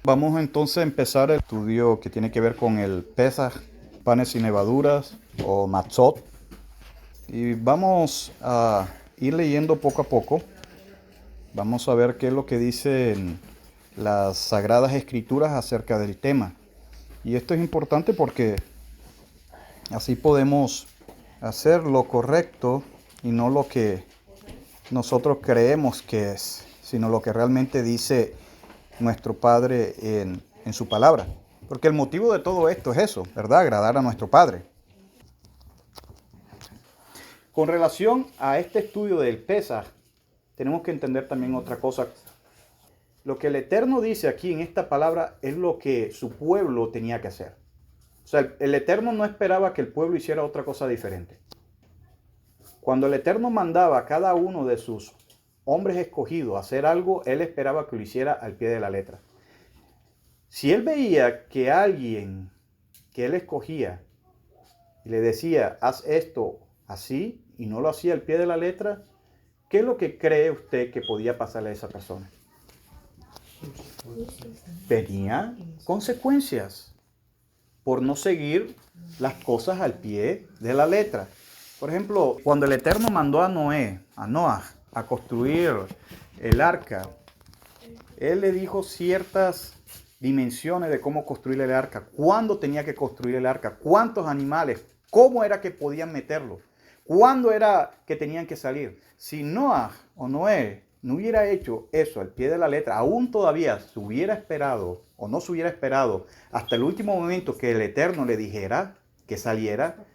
Vamos entonces a empezar el estudio que tiene que ver con el Pesaj, panes sin levaduras o Matzot. Y vamos a ir leyendo poco a poco. Vamos a ver qué es lo que dicen las Sagradas Escrituras acerca del tema. Y esto es importante porque así podemos hacer lo correcto y no lo que nosotros creemos que es, sino lo que realmente dice nuestro Padre en su palabra. Porque el motivo de todo esto es eso, ¿verdad? Agradar a nuestro Padre. Con relación a este estudio del Pesaj, tenemos que entender también otra cosa. Lo que el Eterno dice aquí en esta palabra es lo que su pueblo tenía que hacer. O sea, el Eterno no esperaba que el pueblo hiciera otra cosa diferente. Cuando el Eterno mandaba a cada uno de sus hombres escogidos a hacer algo, Él esperaba que lo hiciera al pie de la letra. Si Él veía que alguien que Él escogía y le decía, haz esto así, y no lo hacía al pie de la letra, ¿qué es lo que cree usted que podía pasarle a esa persona? Tenía consecuencias por no seguir las cosas al pie de la letra. Por ejemplo, cuando el Eterno mandó a Noah, a construir el arca, Él le dijo ciertas dimensiones de cómo construir el arca, cuándo tenía que construir el arca, cuántos animales, cómo era que podían meterlo, cuándo era que tenían que salir. Si Noah o Noé no hubiera hecho eso al pie de la letra, aún todavía se hubiera esperado o no se hubiera esperado hasta el último momento que el Eterno le dijera que saliera,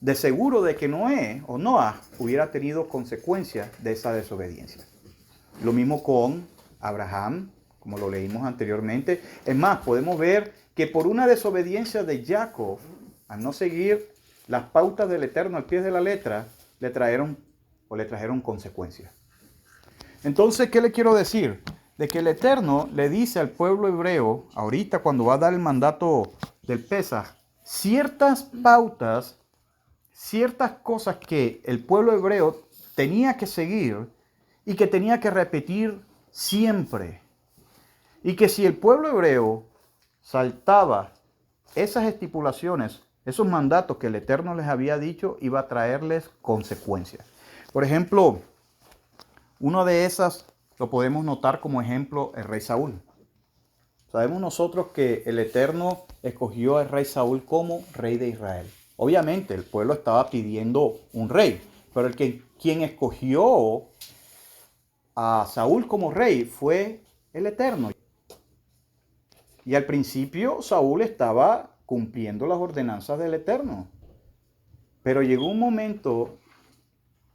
de seguro de que Noé o Noah hubiera tenido consecuencias de esa desobediencia. Lo mismo con Abraham, como lo leímos anteriormente. Es más, podemos ver que por una desobediencia de Jacob, al no seguir las pautas del Eterno al pie de la letra, le trajeron consecuencias. Entonces, ¿qué le quiero decir? De que el Eterno le dice al pueblo hebreo, ahorita cuando va a dar el mandato del Pesaj, ciertas pautas, ciertas cosas que el pueblo hebreo tenía que seguir y que tenía que repetir siempre. Y que si el pueblo hebreo saltaba esas estipulaciones, esos mandatos que el Eterno les había dicho, iba a traerles consecuencias. Por ejemplo, una de esas lo podemos notar como ejemplo el rey Saúl. Sabemos nosotros que el Eterno escogió al rey Saúl como rey de Israel. Obviamente el pueblo estaba pidiendo un rey, pero quien escogió a Saúl como rey fue el Eterno. Y al principio Saúl estaba cumpliendo las ordenanzas del Eterno. Pero llegó un momento,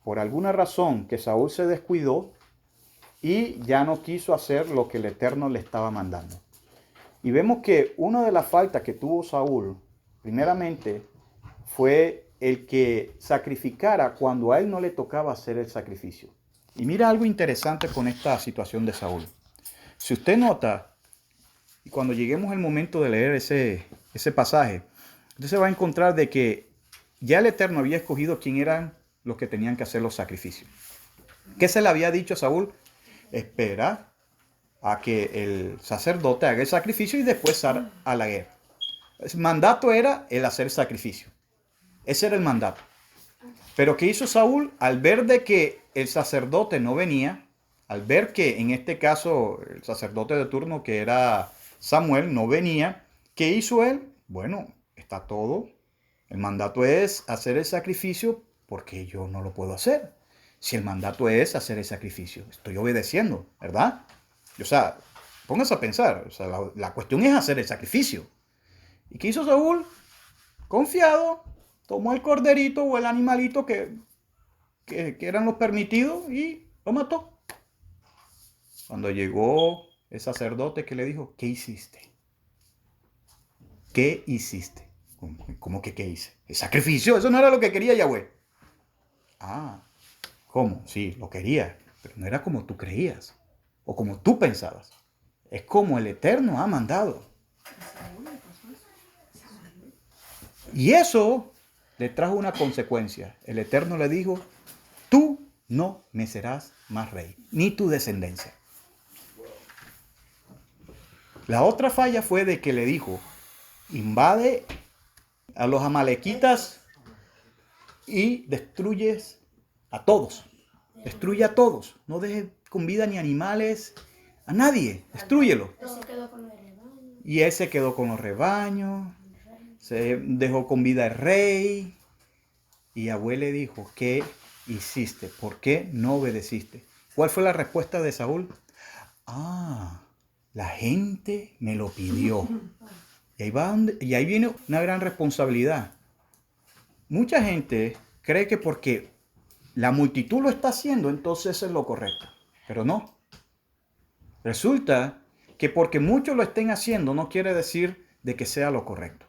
por alguna razón, que Saúl se descuidó y ya no quiso hacer lo que el Eterno le estaba mandando. Y vemos que una de las faltas que tuvo Saúl, primeramente, fue el que sacrificara cuando a él no le tocaba hacer el sacrificio. Y mira algo interesante con esta situación de Saúl. Si usted nota, y cuando lleguemos al momento de leer ese pasaje, usted se va a encontrar de que ya el Eterno había escogido quién eran los que tenían que hacer los sacrificios. ¿Qué se le había dicho a Saúl? Espera a que el sacerdote haga el sacrificio y después sal a la guerra. El mandato era el hacer sacrificio. Ese era el mandato. Pero ¿qué hizo Saúl? Al ver de que el sacerdote no venía, al ver que en este caso el sacerdote de turno, que era Samuel, no venía, ¿qué hizo él? Bueno, está todo. El mandato es hacer el sacrificio porque yo no lo puedo hacer. Si el mandato es hacer el sacrificio, estoy obedeciendo, ¿verdad? O sea, póngase a pensar, o sea, la cuestión es hacer el sacrificio. ¿Y qué hizo Saúl? Confiado, tomó el corderito o el animalito que eran los permitidos y lo mató. Cuando llegó el sacerdote que le dijo, ¿qué hiciste? ¿Qué hiciste? ¿Cómo que qué hice? El sacrificio, eso no era lo que quería Yahweh. Ah, ¿cómo? Sí, lo quería, pero no era como tú creías o como tú pensabas. Es como el Eterno ha mandado. Y eso le trajo una consecuencia. El Eterno le dijo, tú no me serás más rey, ni tu descendencia. La otra falla fue de que le dijo, invade a los amalequitas y destruyes a todos. Destruye a todos. No dejes con vida ni animales, a nadie. Destrúyelo. Y él se quedó con los rebaños. Se dejó con vida el rey. Y Yahweh le dijo, ¿qué hiciste? ¿Por qué no obedeciste? ¿Cuál fue la respuesta de Saúl? La gente me lo pidió. Y ahí viene una gran responsabilidad. Mucha gente cree que porque la multitud lo está haciendo, entonces es lo correcto. Pero no. Resulta que porque muchos lo estén haciendo no quiere decir de que sea lo correcto.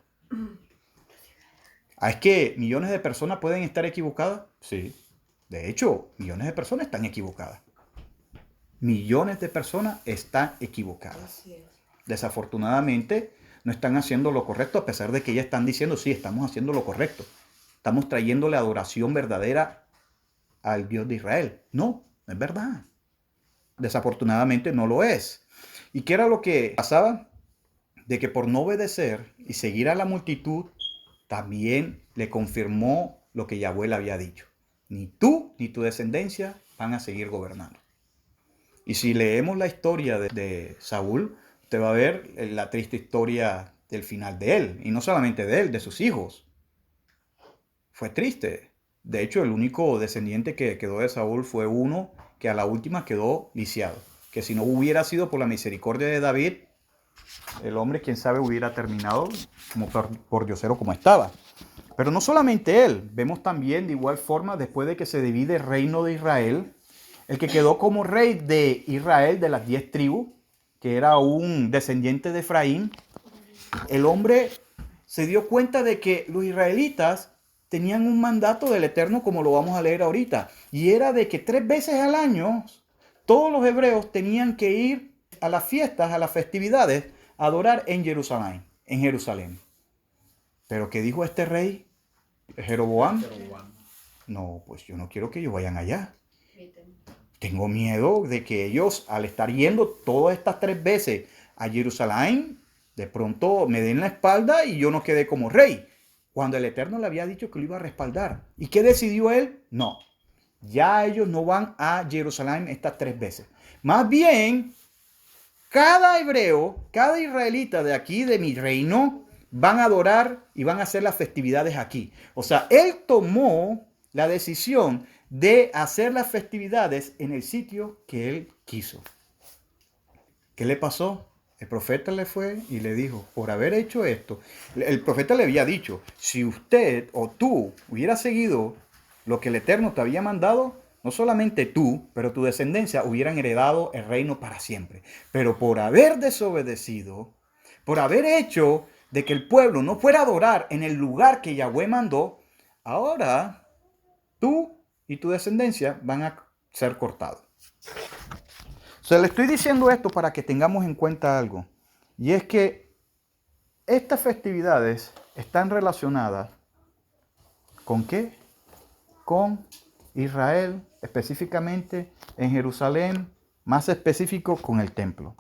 ¿Es que millones de personas pueden estar equivocadas? Sí. De hecho, millones de personas están equivocadas. Millones de personas están equivocadas. Desafortunadamente, no están haciendo lo correcto, a pesar de que ya están diciendo, sí, estamos haciendo lo correcto. Estamos trayéndole adoración verdadera al Dios de Israel. No, no es verdad. Desafortunadamente no lo es. ¿Y qué era lo que pasaba? De que por no obedecer y seguir a la multitud, también le confirmó lo que Yahweh le había dicho. Ni tú ni tu descendencia van a seguir gobernando. Y si leemos la historia de Saúl, usted va a ver la triste historia del final de él. Y no solamente de él, de sus hijos. Fue triste. De hecho, el único descendiente que quedó de Saúl fue uno que a la última quedó lisiado. Que si no hubiera sido por la misericordia de David, el hombre, quién sabe, hubiera terminado como por diosero como estaba. Pero no solamente él, vemos también de igual forma, después de que se divide el reino de Israel, el que quedó como rey de Israel de las 10 tribus, que era un descendiente de Efraín, el hombre se dio cuenta de que los israelitas tenían un mandato del Eterno, como lo vamos a leer ahorita, y era de que 3 veces al año todos los hebreos tenían que ir a las fiestas, a las festividades, a adorar en Jerusalén. Pero ¿qué dijo este rey? Jeroboam. No, pues yo no quiero que ellos vayan allá. Tengo miedo de que ellos, al estar yendo todas estas 3 veces a Jerusalén, de pronto me den la espalda y yo no quedé como rey. Cuando el Eterno le había dicho que lo iba a respaldar. ¿Y qué decidió él? No. Ya ellos no van a Jerusalén estas 3 veces. Más bien, cada hebreo, cada israelita de aquí, de mi reino, van a adorar y van a hacer las festividades aquí. O sea, él tomó la decisión de hacer las festividades en el sitio que él quiso. ¿Qué le pasó? El profeta le fue y le dijo, por haber hecho esto, el profeta le había dicho, si usted o tú hubieras seguido lo que el Eterno te había mandado, no solamente tú, pero tu descendencia hubieran heredado el reino para siempre. Pero por haber desobedecido, por haber hecho de que el pueblo no fuera a adorar en el lugar que Yahweh mandó, ahora tú y tu descendencia van a ser cortados. Le estoy diciendo esto para que tengamos en cuenta algo. Y es que estas festividades están relacionadas ¿con qué? Con Israel, específicamente en Jerusalén, más específico con el templo.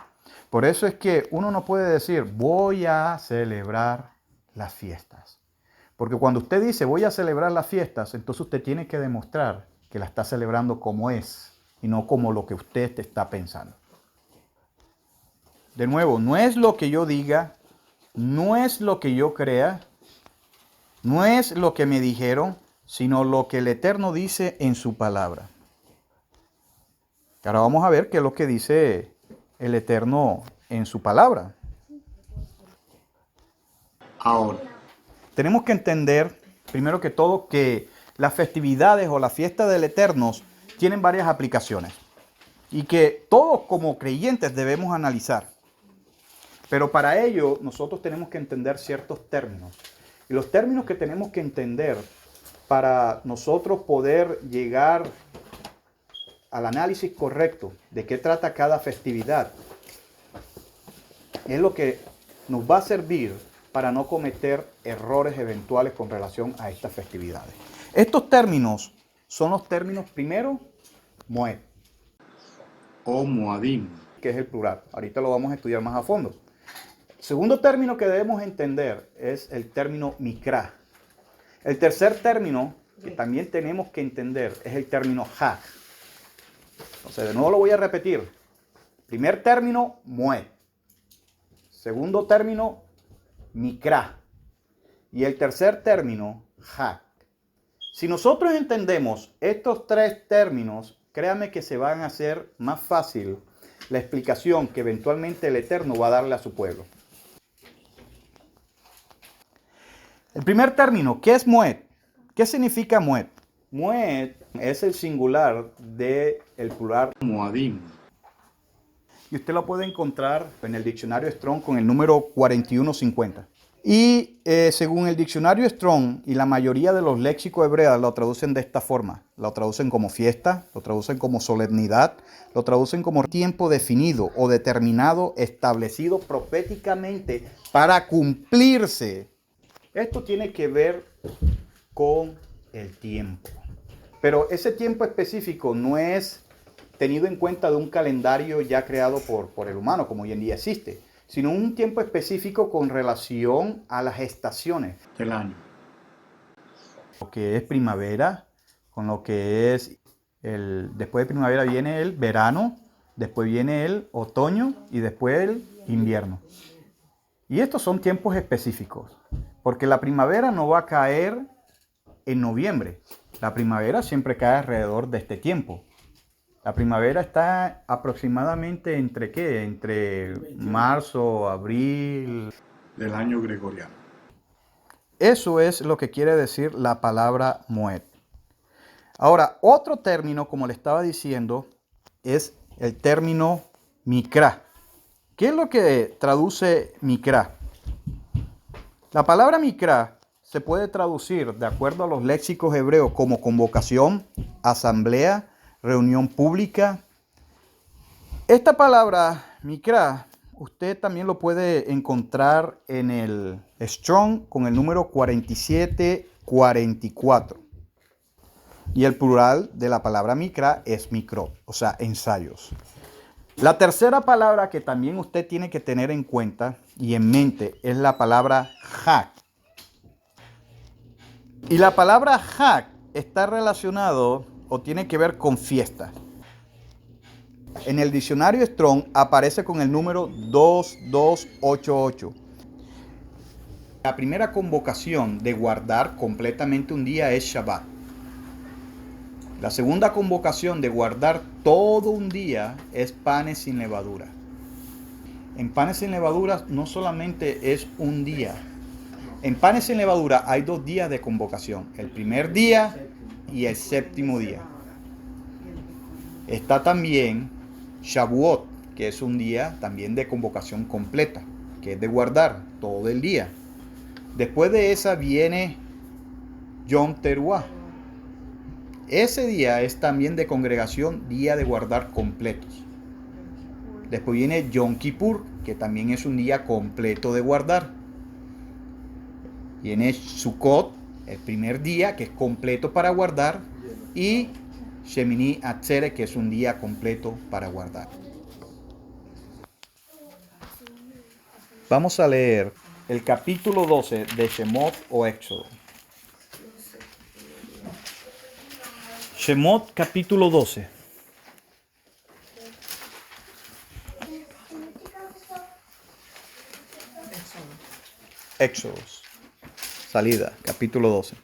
Por eso es que uno no puede decir, voy a celebrar las fiestas. Porque cuando usted dice, voy a celebrar las fiestas, entonces usted tiene que demostrar que la está celebrando como es y no como lo que usted te está pensando. De nuevo, no es lo que yo diga, no es lo que yo crea, no es lo que me dijeron, sino lo que el Eterno dice en su palabra. Ahora vamos a ver qué es lo que dice el Eterno en su palabra. Ahora, tenemos que entender, primero que todo, que las festividades o las fiestas del Eterno tienen varias aplicaciones y que todos como creyentes debemos analizar. Pero para ello nosotros tenemos que entender ciertos términos. Y los términos que tenemos que entender para nosotros poder llegar al análisis correcto de qué trata cada festividad es lo que nos va a servir para no cometer errores eventuales con relación a estas festividades. Estos términos son los términos, primero, Moed o Moadim, que es el plural. Ahorita lo vamos a estudiar más a fondo. Segundo término que debemos entender es el término mikra. El tercer término que también tenemos que entender es el término hag. Entonces, de nuevo lo voy a repetir. Primer término, moed. Segundo término, mikra. Y el tercer término, hag. Si nosotros entendemos estos tres términos, créame que se van a hacer más fácil la explicación que eventualmente el Eterno va a darle a su pueblo. El primer término, ¿qué es moed? ¿Qué significa moed? Moed es el singular del plural moadim. Y usted lo puede encontrar en el diccionario Strong con el número 4150. Y según el diccionario Strong y la mayoría de los léxicos hebreos lo traducen de esta forma. Lo traducen como fiesta, lo traducen como solemnidad, lo traducen como tiempo definido o determinado, establecido proféticamente para cumplirse. Esto tiene que ver con el tiempo. Pero ese tiempo específico no es tenido en cuenta de un calendario ya creado por el humano, como hoy en día existe, sino un tiempo específico con relación a las estaciones del año. Lo que es primavera, con lo que es después de primavera viene el verano, después viene el otoño y después el invierno. Y estos son tiempos específicos, porque la primavera no va a caer en noviembre. La primavera siempre cae alrededor de este tiempo. La primavera está aproximadamente entre ¿qué? Entre marzo, abril del año gregoriano. Eso es lo que quiere decir la palabra moed. Ahora, otro término, como le estaba diciendo, es el término mikra. ¿Qué es lo que traduce mikra? La palabra mikra se puede traducir, de acuerdo a los léxicos hebreos, como convocación, asamblea, reunión pública. Esta palabra, mikra, usted también lo puede encontrar en el Strong con el número 4744. Y el plural de la palabra mikra es mikro, o sea, ensayos. La tercera palabra que también usted tiene que tener en cuenta y en mente es la palabra hag. Y la palabra hag está relacionado o tiene que ver con fiesta. En el diccionario Strong aparece con el número 2288. La primera convocación de guardar completamente un día es Shabbat. La segunda convocación de guardar todo un día es panes sin levadura. En panes sin levadura no solamente es un día. En panes sin levadura hay 2 días de convocación. El primer día y el séptimo día. Está también Shavuot, que es un día también de convocación completa, que es de guardar todo el día. Después de esa viene Yom Teruah. Ese día es también de congregación, día de guardar completos. Después viene Yom Kippur, que también es un día completo de guardar. Viene Sukkot, el primer día, que es completo para guardar. Y Shemini Atzeret, que es un día completo para guardar. Vamos a leer el capítulo 12 de Shemot o Éxodo. Shemot capítulo 12. Éxodos. Salida, capítulo 12.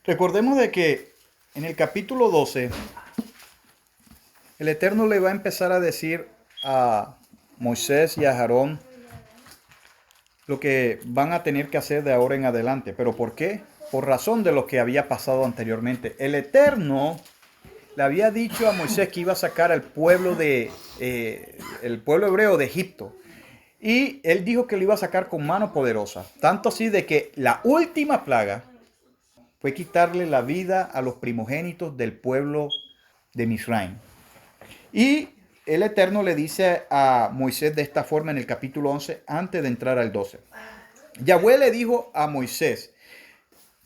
Recordemos de que en el capítulo 12 el Eterno le va a empezar a decir a Moisés y a Aarón lo que van a tener que hacer de ahora en adelante. ¿Pero por qué? Por razón de lo que había pasado anteriormente. El Eterno le había dicho a Moisés que iba a sacar al pueblo el pueblo hebreo de Egipto. Y él dijo que lo iba a sacar con mano poderosa. Tanto así de que la última plaga fue quitarle la vida a los primogénitos del pueblo de Misraim. Y el Eterno le dice a Moisés de esta forma en el capítulo 11, antes de entrar al 12. Yahweh le dijo a Moisés,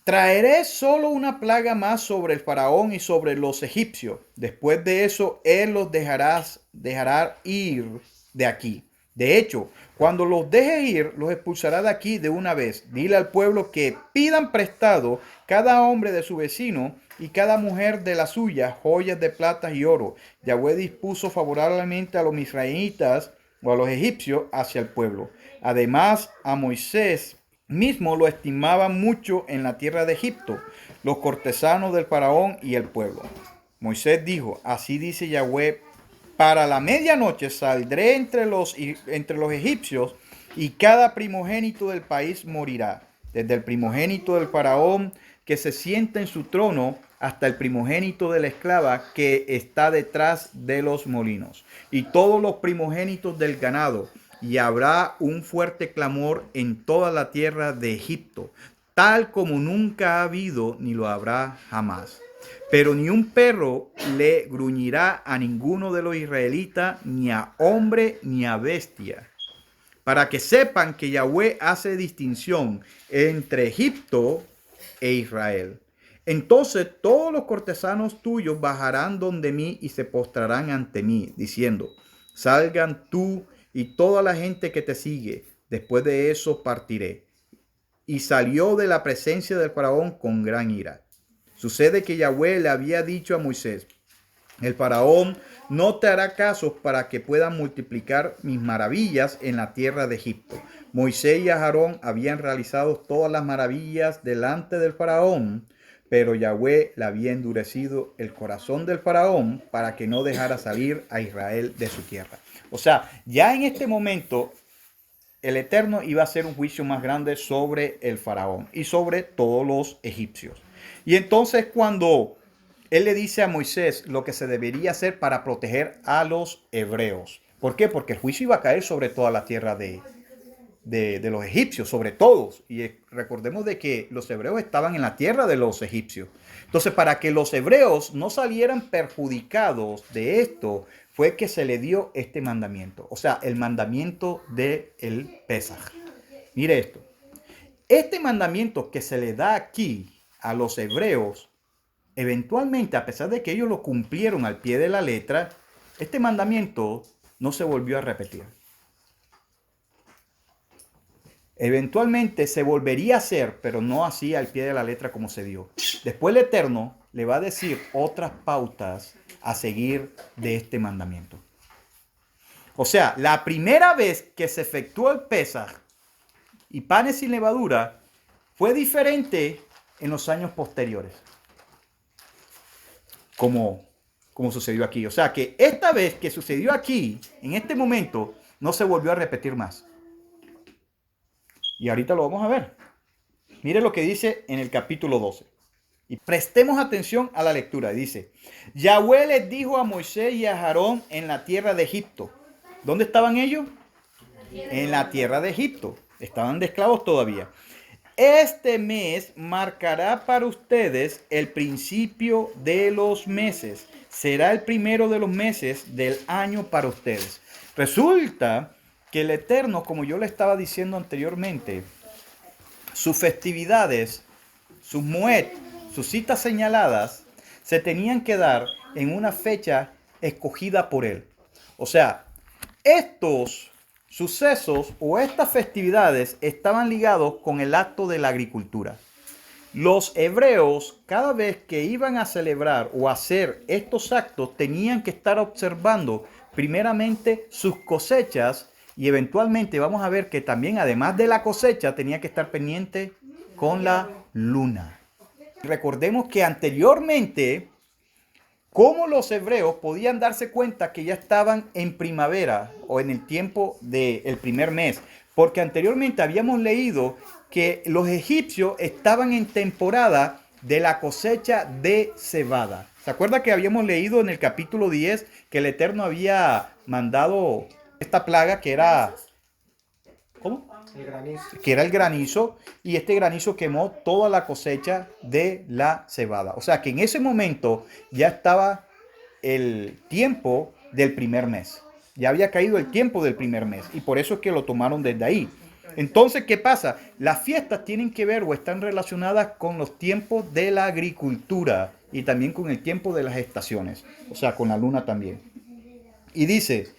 traeré solo una plaga más sobre el faraón y sobre los egipcios. Después de eso, él los dejará ir de aquí. De hecho, cuando los deje ir, los expulsará de aquí de una vez. Dile al pueblo que pidan prestado cada hombre de su vecino y cada mujer de la suya joyas de plata y oro. Yahweh dispuso favorablemente a los israelitas o a los egipcios hacia el pueblo. Además, a Moisés mismo lo estimaban mucho en la tierra de Egipto, los cortesanos del faraón y el pueblo. Moisés dijo, así dice Yahweh, para la medianoche saldré entre los egipcios y cada primogénito del país morirá, desde el primogénito del faraón que se sienta en su trono hasta el primogénito de la esclava que está detrás de los molinos, y todos los primogénitos del ganado. Y habrá un fuerte clamor en toda la tierra de Egipto, tal como nunca ha habido ni lo habrá jamás. Pero ni un perro le gruñirá a ninguno de los israelitas, ni a hombre ni a bestia, para que sepan que Yahweh hace distinción entre Egipto e Israel. Entonces todos los cortesanos tuyos bajarán donde mí y se postrarán ante mí, diciendo, salgan tú y toda la gente que te sigue. Después de eso partiré. Y salió de la presencia del faraón con gran ira. Sucede que Yahweh le había dicho a Moisés, el faraón no te hará caso para que puedan multiplicar mis maravillas en la tierra de Egipto. Moisés y Aarón habían realizado todas las maravillas delante del faraón, pero Yahweh le había endurecido el corazón del faraón para que no dejara salir a Israel de su tierra. O sea, ya en este momento el Eterno iba a hacer un juicio más grande sobre el faraón y sobre todos los egipcios. Y entonces cuando él le dice a Moisés lo que se debería hacer para proteger a los hebreos. ¿Por qué? Porque el juicio iba a caer sobre toda la tierra de los egipcios, sobre todos. Y recordemos de que los hebreos estaban en la tierra de los egipcios. Entonces, para que los hebreos no salieran perjudicados de esto, fue que se le dio este mandamiento. O sea, el mandamiento del Pesaj. Mire esto. Este mandamiento que se le da aquí a los hebreos, eventualmente, a pesar de que ellos lo cumplieron al pie de la letra, este mandamiento no se volvió a repetir. Eventualmente se volvería a hacer, pero no así al pie de la letra como se dio. Después el Eterno le va a decir otras pautas a seguir de este mandamiento. O sea, la primera vez que se efectuó el Pesaj y panes sin levadura fue diferente en los años posteriores, como sucedió aquí. O sea, que esta vez que sucedió aquí, en este momento, no se volvió a repetir más. Y ahorita lo vamos a ver. Mire lo que dice en el capítulo 12. Y prestemos atención a la lectura. Dice, Yahweh les dijo a Moisés y a Aarón en la tierra de Egipto. ¿Dónde estaban ellos? En la tierra de Egipto. Estaban de esclavos todavía. Este mes marcará para ustedes el principio de los meses. Será el primero de los meses del año para ustedes. Resulta que el Eterno, como yo le estaba diciendo anteriormente, sus festividades, sus moed, sus citas señaladas, se tenían que dar en una fecha escogida por él. O sea, estos sucesos o estas festividades estaban ligados con el acto de la agricultura. Los hebreos, cada vez que iban a celebrar o hacer estos actos, tenían que estar observando primeramente sus cosechas. Y eventualmente vamos a ver que también, además de la cosecha, tenía que estar pendiente con la luna. Recordemos que anteriormente, cómo los hebreos podían darse cuenta que ya estaban en primavera o en el tiempo del primer mes. Porque anteriormente habíamos leído que los egipcios estaban en temporada de la cosecha de cebada. ¿Se acuerda que habíamos leído en el capítulo 10 que el Eterno había mandado esta plaga que era, ¿cómo? El granizo. Que era el granizo, y este granizo quemó toda la cosecha de la cebada. O sea que en ese momento ya estaba el tiempo del primer mes. Ya había caído el tiempo del primer mes y por eso es que lo tomaron desde ahí. Entonces, ¿qué pasa? Las fiestas tienen que ver o están relacionadas con los tiempos de la agricultura y también con el tiempo de las estaciones, o sea, con la luna también. Y dice,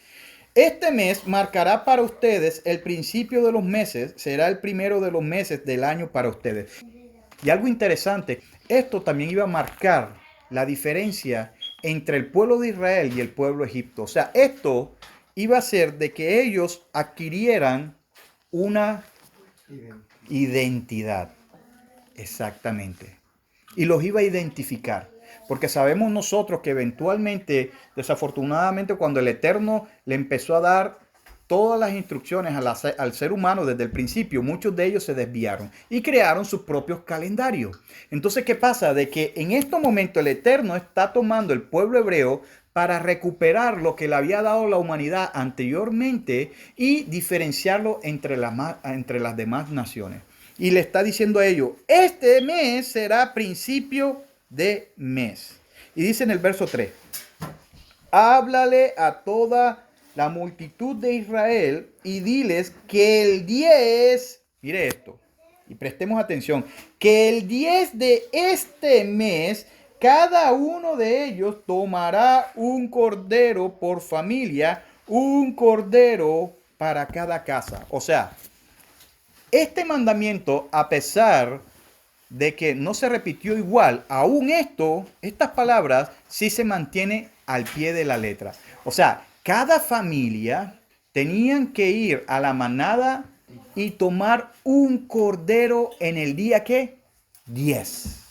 este mes marcará para ustedes el principio de los meses, será el primero de los meses del año para ustedes. Y algo interesante, esto también iba a marcar la diferencia entre el pueblo de Israel y el pueblo de Egipto. O sea, esto iba a ser de que ellos adquirieran una identidad. Exactamente. Y los iba a identificar. Porque sabemos nosotros que eventualmente, desafortunadamente, cuando el Eterno le empezó a dar todas las instrucciones al ser humano desde el principio, muchos de ellos se desviaron y crearon sus propios calendarios. Entonces, ¿qué pasa? De que en este momento el Eterno está tomando el pueblo hebreo para recuperar lo que le había dado la humanidad anteriormente y diferenciarlo entre las demás naciones. Y le está diciendo a ellos, este mes será principio de mes. Y dice en el verso 3, háblale a toda la multitud de Israel y diles que el 10, mire esto, y prestemos atención, que el 10 de este mes, cada uno de ellos tomará un cordero por familia, un cordero para cada casa. O sea, este mandamiento, a pesar de que no se repitió igual, aún estas palabras sí se mantienen al pie de la letra. O sea, cada familia tenían que ir a la manada y tomar un cordero en el día ¿qué? 10.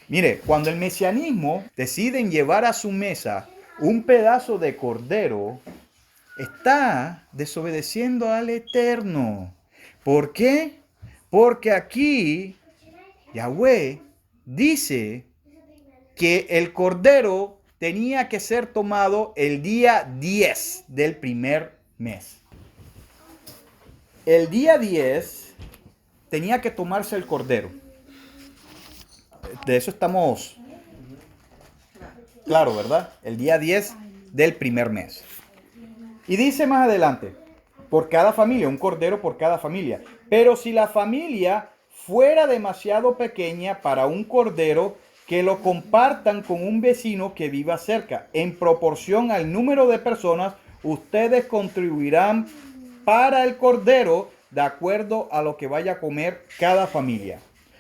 Mire, cuando el mesianismo deciden llevar a su mesa un pedazo de cordero, está desobedeciendo al Eterno. ¿Por qué? Porque aquí Yahweh dice que el cordero tenía que ser tomado el día 10 del primer mes. El día 10 tenía que tomarse el cordero. De eso estamos claro, ¿verdad? El día 10 del primer mes. Y dice más adelante, por cada familia, un cordero por cada familia. Pero si la familia fuera demasiado pequeña para un cordero, que lo compartan con un vecino que viva cerca. En proporción al número de personas, ustedes contribuirán para el cordero de acuerdo a lo que vaya a comer cada familia.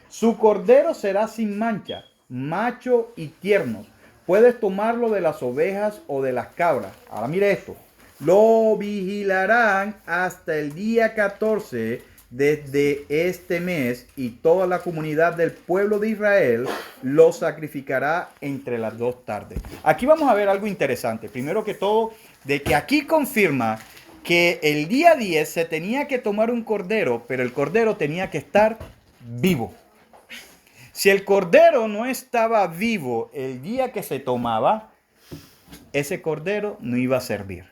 Su cordero será sin mancha, macho y tierno. Puedes tomarlo de las ovejas o de las cabras. Ahora mire esto. Lo vigilarán hasta el día 14 desde este mes, y toda la comunidad del pueblo de Israel lo sacrificará entre las 2 tardes. Aquí vamos a ver algo interesante. Primero que todo, de que aquí confirma que el día 10 se tenía que tomar un cordero, pero el cordero tenía que estar vivo. Si el cordero no estaba vivo el día que se tomaba, ese cordero no iba a servir.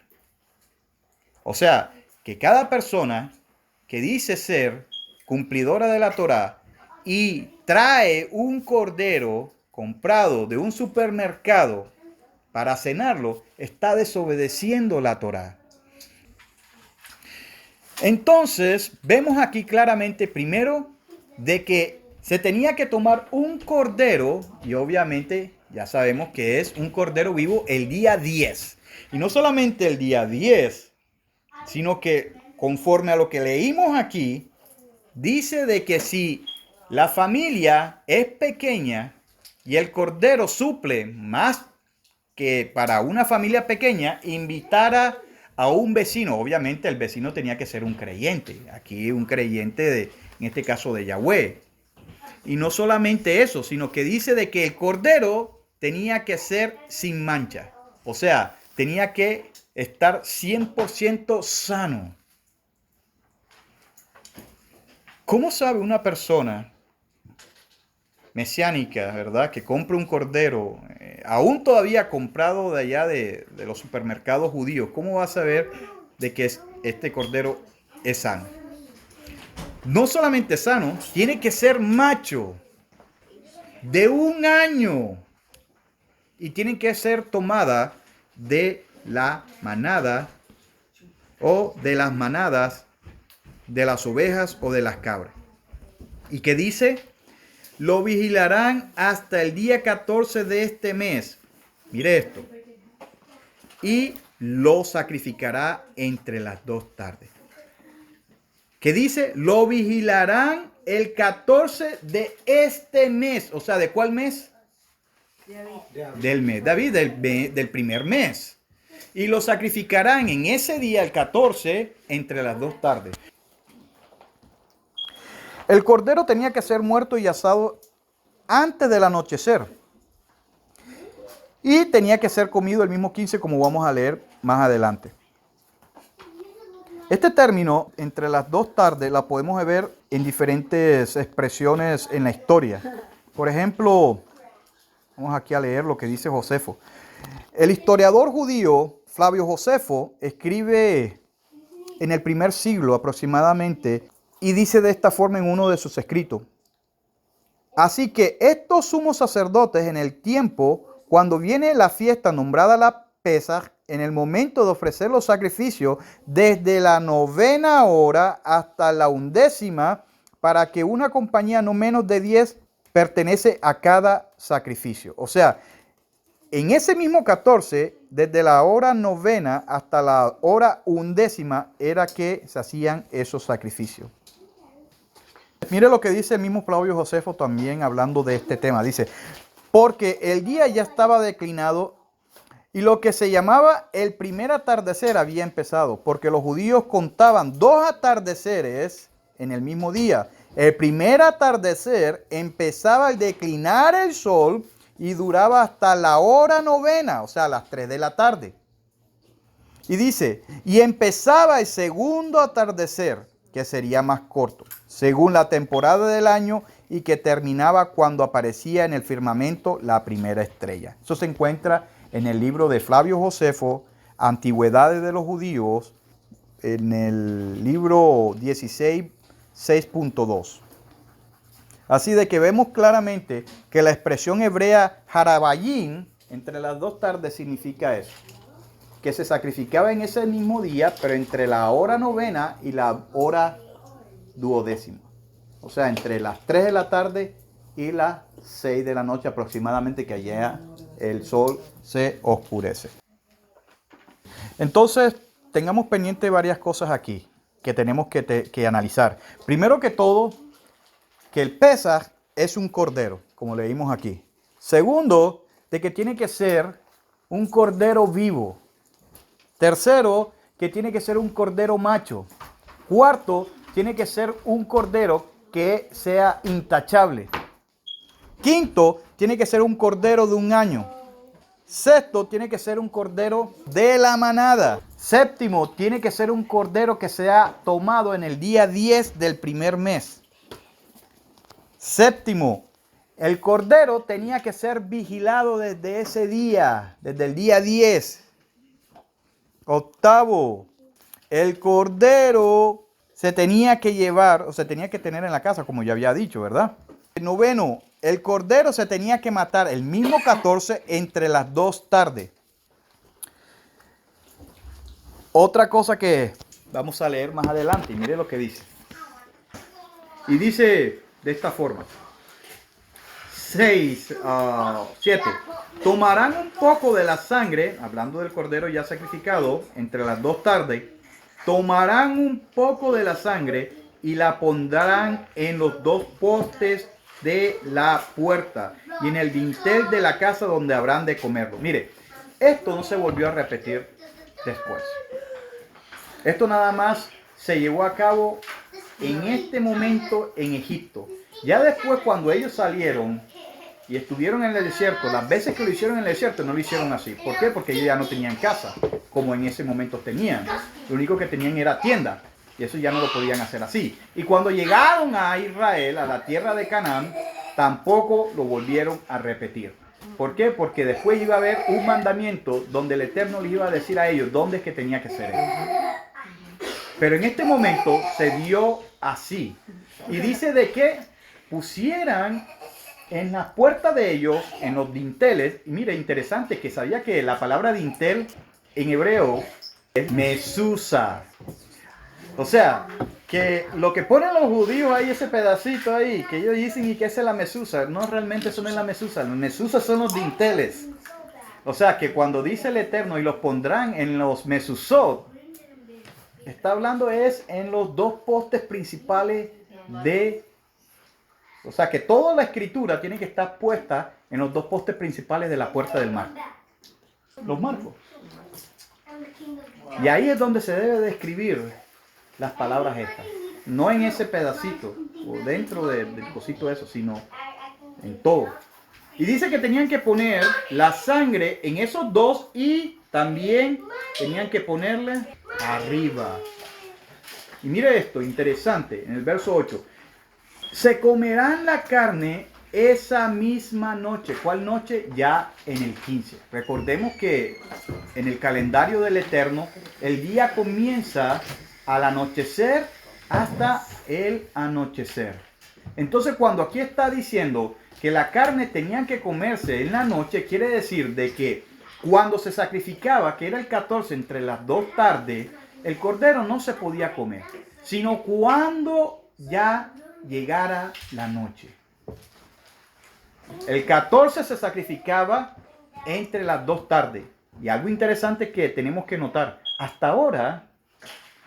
O sea, que cada persona que dice ser cumplidora de la Torá y trae un cordero comprado de un supermercado para cenarlo, está desobedeciendo la Torá. Entonces, vemos aquí claramente, primero, de que se tenía que tomar un cordero, y obviamente ya sabemos que es un cordero vivo el día 10. Y no solamente el día 10, sino que conforme a lo que leímos aquí, dice de que si la familia es pequeña y el cordero suple más que para una familia pequeña, invitara a un vecino. Obviamente el vecino tenía que ser un creyente. Aquí un creyente en este caso de Yahweh. Y no solamente eso, sino que dice de que el cordero tenía que ser sin mancha. O sea, tenía que estar 100% sano. ¿Cómo sabe una persona mesiánica, verdad, que compra un cordero, aún todavía comprado de allá de los supermercados judíos? ¿Cómo va a saber de que este cordero es sano? No solamente sano, tiene que ser macho, de 1 año, y tiene que ser tomada de la manada o de las manadas de las ovejas o de las cabras. ¿Y qué dice? Lo vigilarán hasta el día 14 de este mes. Mire esto. Y lo sacrificará entre las 2 tardes. ¿Qué dice? Lo vigilarán el 14 de este mes. O sea, ¿de cuál mes? Del mes David, del primer mes. Y lo sacrificarán en ese día, el 14, entre las 2 tardes. El cordero tenía que ser muerto y asado antes del anochecer. Y tenía que ser comido el mismo 15, como vamos a leer más adelante. Este término, entre las 2 tardes, la podemos ver en diferentes expresiones en la historia. Por ejemplo, vamos aquí a leer lo que dice Josefo. El historiador judío Flavio Josefo escribe en el primer siglo aproximadamente y dice de esta forma en uno de sus escritos. Así que estos sumos sacerdotes en el tiempo, cuando viene la fiesta nombrada la Pesaj, en el momento de ofrecer los sacrificios, desde la 9ª hora hasta la 11ª, para que una compañía no menos de 10 pertenece a cada sacrificio. O sea, en ese mismo 14, desde la hora 9ª hasta la hora 11ª, era que se hacían esos sacrificios. Mire lo que dice el mismo Flavio Josefo también hablando de este tema. Dice, porque el día ya estaba declinado y lo que se llamaba el primer atardecer había empezado, porque los judíos contaban 2 atardeceres en el mismo día. El primer atardecer empezaba al declinar el sol y duraba hasta la hora 9ª, o sea, las 3 de la tarde. Y dice, y empezaba el segundo atardecer, que sería más corto, según la temporada del año, y que terminaba cuando aparecía en el firmamento la primera estrella. Eso se encuentra en el libro de Flavio Josefo, Antigüedades de los Judíos, en el libro 16, 6.2. Así de que vemos claramente que la expresión hebrea Harabayim, entre las 2 tardes, significa eso. Que se sacrificaba en ese mismo día, pero entre la hora 9ª y la hora 12ª. O sea, entre las 3 de la tarde y las 6 de la noche aproximadamente, que allá el sol se oscurece. Entonces, tengamos pendiente varias cosas aquí que tenemos que analizar. Primero que todo, que el Pesaj es un cordero, como leímos aquí. Segundo, de que tiene que ser un cordero vivo. Tercero, que tiene que ser un cordero macho. Cuarto, tiene que ser un cordero que sea intachable. Quinto, tiene que ser un cordero de 1 año. Sexto, tiene que ser un cordero de la manada. Séptimo, tiene que ser un cordero que sea tomado en el día 10 del primer mes. Séptimo, el cordero tenía que ser vigilado desde ese día, desde el día 10. Octavo, el cordero se tenía que llevar o se tenía que tener en la casa, como ya había dicho, ¿verdad? Noveno, el cordero se tenía que matar el mismo 14 entre las 2 tardes. Otra cosa que vamos a leer más adelante, y mire lo que dice. Y dice de esta forma. 7. Tomarán un poco de la sangre, hablando del cordero ya sacrificado, entre las 2 tardes. Tomarán un poco de la sangre y la pondrán en los 2 postes de la puerta y en el dintel de la casa donde habrán de comerlo. Mire, esto no se volvió a repetir después. Esto nada más se llevó a cabo en este momento en Egipto. Ya después, cuando ellos salieron y estuvieron en el desierto, las veces que lo hicieron en el desierto no lo hicieron así. ¿Por qué? Porque ellos ya no tenían casa, como en ese momento tenían. Lo único que tenían era tienda. Y eso ya no lo podían hacer así. Y cuando llegaron a Israel, a la tierra de Canaán, tampoco lo volvieron a repetir. ¿Por qué? Porque después iba a haber un mandamiento donde el Eterno les iba a decir a ellos dónde es que tenía que ser eso. Pero en este momento se dio así. Y dice de que pusieran en las puertas de ellos, en los dinteles. Y mire, interesante que sabía que la palabra dintel en hebreo es mesusa. O sea, que lo que ponen los judíos ahí, ese pedacito ahí, que ellos dicen y que esa es la mesusa, no realmente eso no es la mesusa. Las mesuzas son los dinteles. O sea, que cuando dice el Eterno y los pondrán en los mesusot, está hablando es en los dos postes principales de... O sea, que toda la escritura tiene que estar puesta en los dos postes principales de la puerta del mar. Los marcos. Y ahí es donde se debe de escribir las palabras estas. No en ese pedacito o dentro del cosito eso, sino en todo. Y dice que tenían que poner la sangre en esos dos y también tenían que ponerle arriba. Y mire esto, interesante, en el verso 8. Se comerán la carne esa misma noche. ¿Cuál noche? Ya en el 15. Recordemos que en el calendario del Eterno, el día comienza al anochecer hasta el anochecer. Entonces, cuando aquí está diciendo que la carne tenían que comerse en la noche, quiere decir de que cuando se sacrificaba, que era el 14 entre las 2 tardes, el cordero no se podía comer, sino cuando ya llegara la noche. El 14 se sacrificaba entre las 2 tardes. Y algo interesante que tenemos que notar, hasta ahora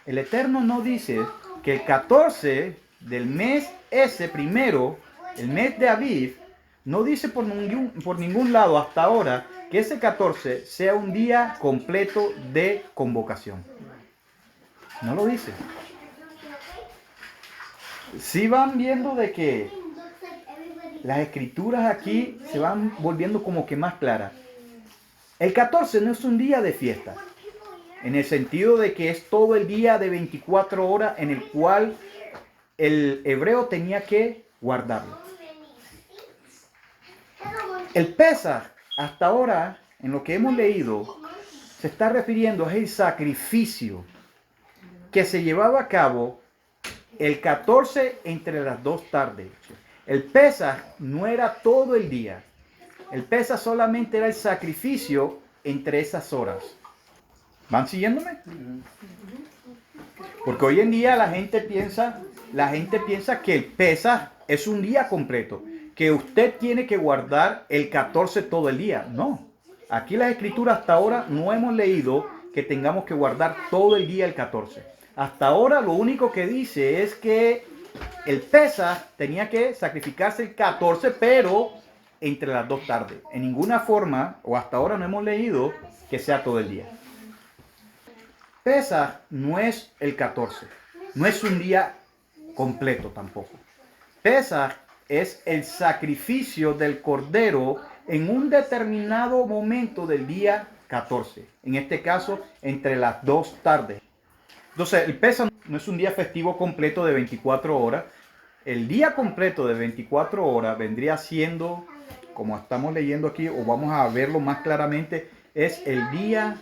el Eterno no dice que el 14 del mes ese primero, el mes de Aviv, no dice por ningún lado hasta ahora que ese 14 sea un día completo de convocación. No lo dice. Sí van viendo de que las escrituras aquí se van volviendo como que más claras. El 14 no es un día de fiesta, en el sentido de que es todo el día de 24 horas en el cual el hebreo tenía que guardarlo. El Pesaj, hasta ahora, en lo que hemos leído, se está refiriendo a el sacrificio que se llevaba a cabo el 14 entre las 2 tardes. El Pesaj no era todo el día. El Pesaj solamente era el sacrificio entre esas horas. ¿Van siguiéndome? Porque hoy en día la gente piensa que el Pesaj es un día completo, que usted tiene que guardar el 14 todo el día. No. Aquí las escrituras hasta ahora no hemos leído que tengamos que guardar todo el día el 14. Hasta ahora lo único que dice es que el Pesaj tenía que sacrificarse el 14, pero entre las 2 tardes. En ninguna forma, o hasta ahora no hemos leído que sea todo el día. Pesaj no es el 14, no es un día completo tampoco. Pesaj es el sacrificio del cordero en un determinado momento del día 14. En este caso, entre las 2 tardes. Entonces, el Pesaj no es un día festivo completo de 24 horas. El día completo de 24 horas vendría siendo, como estamos leyendo aquí, o vamos a verlo más claramente, es el día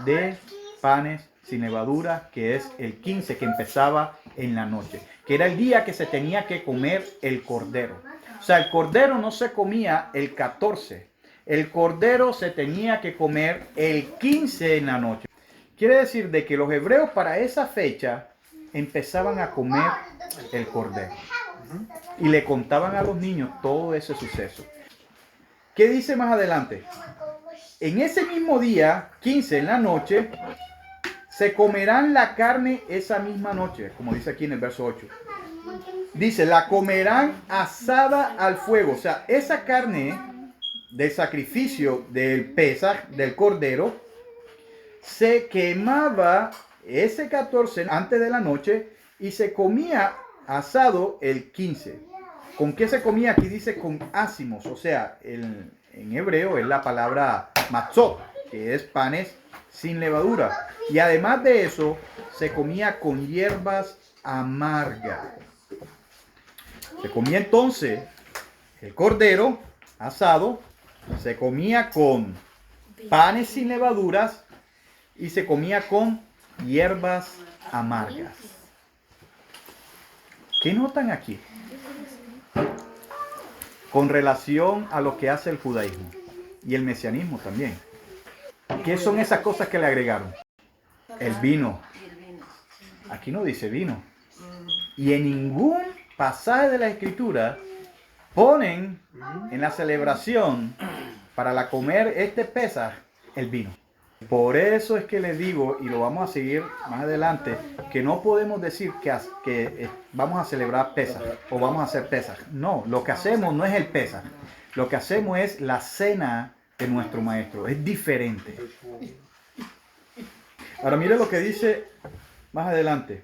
de panes sin levadura, que es el 15, que empezaba en la noche, que era el día que se tenía que comer el cordero. O sea, el cordero no se comía el 14, el cordero se tenía que comer el 15 en la noche. Quiere decir de que los hebreos para esa fecha empezaban a comer el cordero y le contaban a los niños todo ese suceso. ¿Qué dice más adelante? En ese mismo día, 15 en la noche, se comerán la carne esa misma noche, como dice aquí en el verso 8. Dice, la comerán asada al fuego. O sea, esa carne del sacrificio del Pesaj, del cordero, se quemaba ese 14 antes de la noche y se comía asado el 15. ¿Con qué se comía? Aquí dice con ácimos, o sea, en hebreo es la palabra matzot, que es panes sin levadura. Y además de eso, se comía con hierbas amargas. Se comía entonces el cordero asado, se comía con panes sin levaduras y se comía con hierbas amargas. ¿Qué notan aquí? Con relación a lo que hace el judaísmo y el mesianismo también. ¿Qué son esas cosas que le agregaron? El vino. Aquí no dice vino. Y en ningún pasaje de la Escritura ponen en la celebración para la comer este Pesaj el vino. Por eso es que les digo, y lo vamos a seguir más adelante, que no podemos decir que vamos a celebrar Pesaj o vamos a hacer Pesaj. No, lo que hacemos no es el Pesaj. Lo que hacemos es la cena de nuestro maestro. Es diferente. Ahora mire lo que dice más adelante.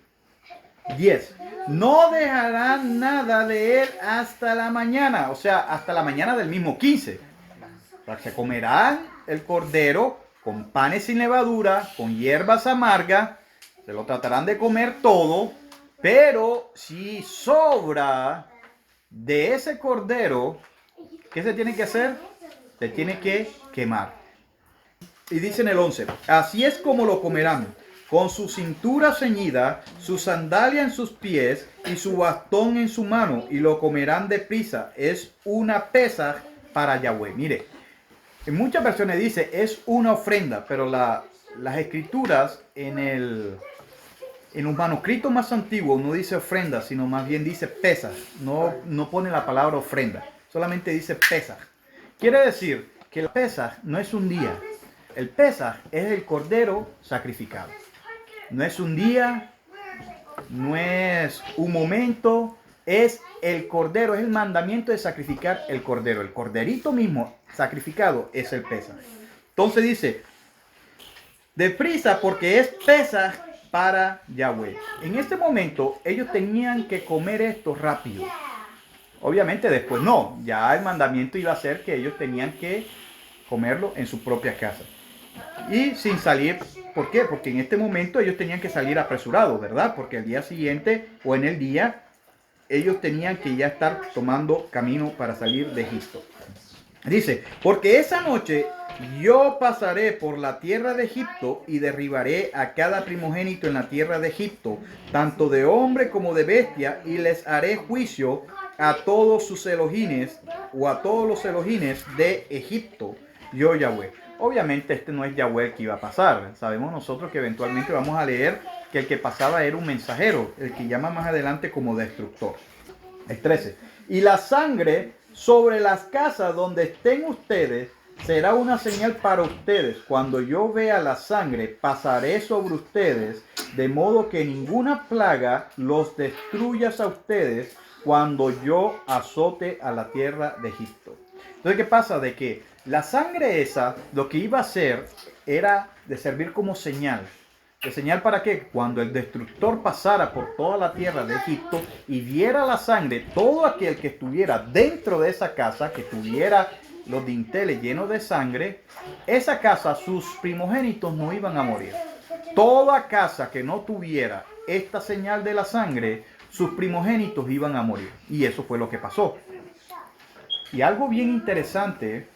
10. No dejarán nada de él hasta la mañana. O sea, hasta la mañana del mismo 15. O sea, se comerán el cordero con panes sin levadura, con hierbas amargas. Se lo tratarán de comer todo. Pero si sobra de ese cordero, ¿qué se tiene que hacer? Se tiene que quemar. Y dice en el 11, así es como lo comerán, con su cintura ceñida, su sandalia en sus pies y su bastón en su mano, y lo comerán deprisa. Es una Pesaj para Yahweh. Mire, en muchas versiones dice es una ofrenda, pero las escrituras en los manuscritos más antiguos no dice ofrenda, sino más bien dice Pesaj. No pone la palabra ofrenda, solamente dice Pesaj. Quiere decir que el Pesaj no es un día. El Pesaj es el cordero sacrificado. No es un día, no es un momento, es el cordero, es el mandamiento de sacrificar el cordero. El corderito mismo sacrificado es el Pesaj. Entonces dice, deprisa porque es Pesaj para Yahweh. En este momento ellos tenían que comer esto rápido. Obviamente después no, ya el mandamiento iba a ser que ellos tenían que comerlo en su propia casa. Y sin salir, ¿por qué? Porque en este momento ellos tenían que salir apresurados, ¿verdad? Porque al día siguiente o en el día ellos tenían que ya estar tomando camino para salir de Egipto. Dice, porque esa noche yo pasaré por la tierra de Egipto y derribaré a cada primogénito en la tierra de Egipto, tanto de hombre como de bestia, y les haré juicio a todos sus Elohines o a todos los Elohines de Egipto, yo Yahweh. Obviamente este no es Yahweh el que iba a pasar. Sabemos nosotros que eventualmente vamos a leer que el que pasaba era un mensajero, el que llama más adelante como destructor. El 13. Y la sangre sobre las casas donde estén ustedes será una señal para ustedes. Cuando yo vea la sangre, pasaré sobre ustedes, de modo que ninguna plaga los destruyas a ustedes cuando yo azote a la tierra de Egipto. Entonces, ¿qué pasa? De que la sangre esa, lo que iba a hacer era de servir como señal. ¿De señal para qué? Cuando el destructor pasara por toda la tierra de Egipto y viera la sangre, todo aquel que estuviera dentro de esa casa, que tuviera los dinteles llenos de sangre, esa casa, sus primogénitos no iban a morir. Toda casa que no tuviera esta señal de la sangre, sus primogénitos iban a morir. Y eso fue lo que pasó. Y algo bien interesante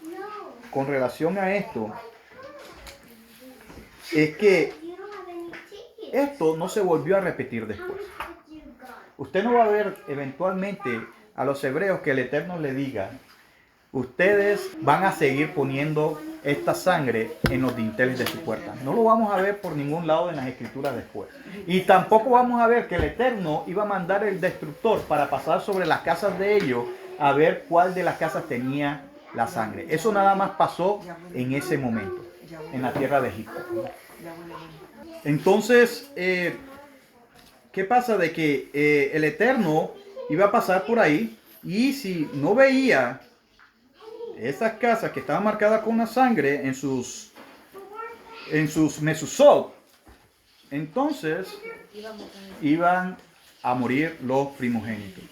con relación a esto es que esto no se volvió a repetir después. Usted no va a ver eventualmente a los hebreos que el Eterno le diga, ustedes van a seguir poniendo esta sangre en los dinteles de su puerta. No lo vamos a ver por ningún lado en las escrituras después. Y tampoco vamos a ver que el Eterno iba a mandar el destructor para pasar sobre las casas de ellos a ver cuál de las casas tenía la sangre. Eso nada más pasó en ese momento, en la tierra de Egipto. Entonces, ¿qué pasa? De que el Eterno iba a pasar por ahí y si no veía esas casas que estaban marcadas con la sangre en sus mezuzot, entonces iban a morir los primogénitos.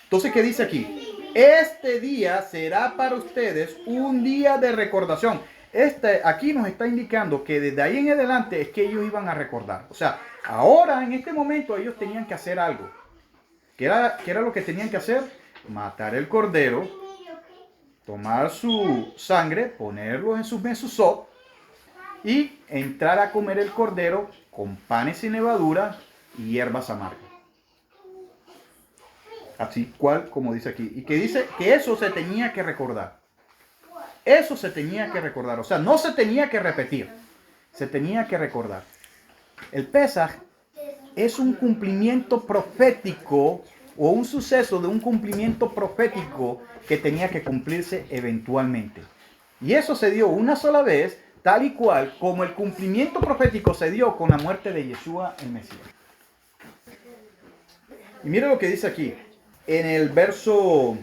Entonces, ¿qué dice aquí? Este día será para ustedes un día de recordación. Aquí nos está indicando que desde ahí en adelante es que ellos iban a recordar. O sea, ahora en este momento ellos tenían que hacer algo. ¿Qué era lo que tenían que hacer? Matar el cordero, tomar su sangre, ponerlo en sus mezuzot y entrar a comer el cordero con panes sin levadura y hierbas amargas. Así cual como dice aquí. Y que dice que eso se tenía que recordar. Eso se tenía que recordar. O sea, no se tenía que repetir. Se tenía que recordar. El Pesaj es un cumplimiento profético o un suceso de un cumplimiento profético que tenía que cumplirse eventualmente. Y eso se dio una sola vez, tal y cual como el cumplimiento profético se dio con la muerte de Yeshua el Mesías. Y mire lo que dice aquí, en el verso,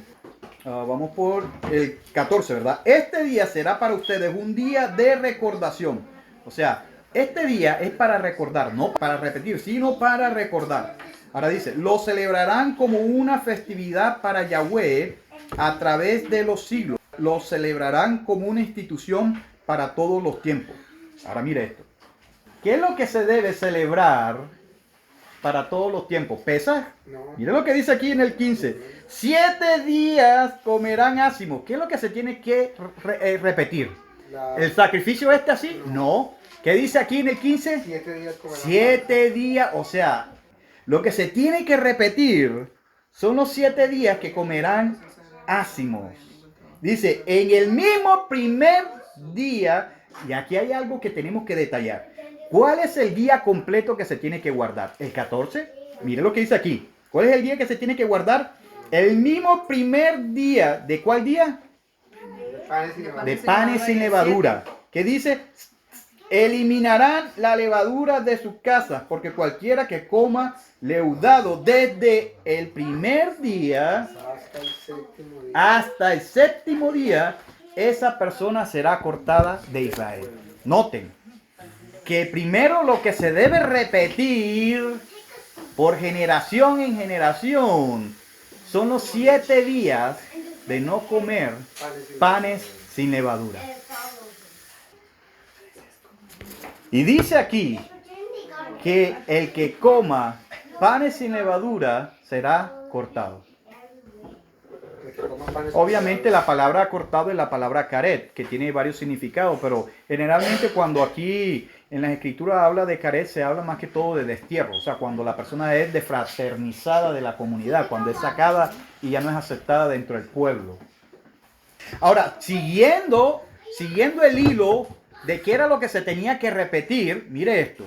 vamos por el 14, ¿verdad? Este día será para ustedes un día de recordación. O sea, este día es para recordar, no para repetir, sino para recordar. Ahora dice, lo celebrarán como una festividad para Yahweh a través de los siglos. Lo celebrarán como una institución para todos los tiempos. Ahora mire esto. ¿Qué es lo que se debe celebrar para todos los tiempos? ¿Pesaj? No. Mire lo que dice aquí en el 15. 7 días comerán ácimos. ¿Qué es lo que se tiene que repetir? ¿El sacrificio así? No. ¿Qué dice aquí en el 15? 7 días comerán. 7 días, o sea, lo que se tiene que repetir son los 7 días que comerán ácimos. Dice, en el mismo primer día, y aquí hay algo que tenemos que detallar. ¿Cuál es el día completo que se tiene que guardar? ¿El 14? Mire lo que dice aquí. ¿Cuál es el día que se tiene que guardar? El mismo primer día. ¿De cuál día? De panes sin levadura. ¿Qué dice? Eliminarán la levadura de sus casas, porque cualquiera que coma leudado desde el primer día hasta el séptimo día, esa persona será cortada de Israel. Noten que primero lo que se debe repetir por generación en generación son los 7 días de no comer panes sin levadura. Y dice aquí que el que coma panes sin levadura será cortado. Obviamente la palabra cortado es la palabra caret, que tiene varios significados, pero generalmente cuando aquí en las escrituras habla de caret, se habla más que todo de destierro. O sea, cuando la persona es defraternizada de la comunidad, cuando es sacada y ya no es aceptada dentro del pueblo. Ahora, siguiendo el hilo de qué era lo que se tenía que repetir, mire esto,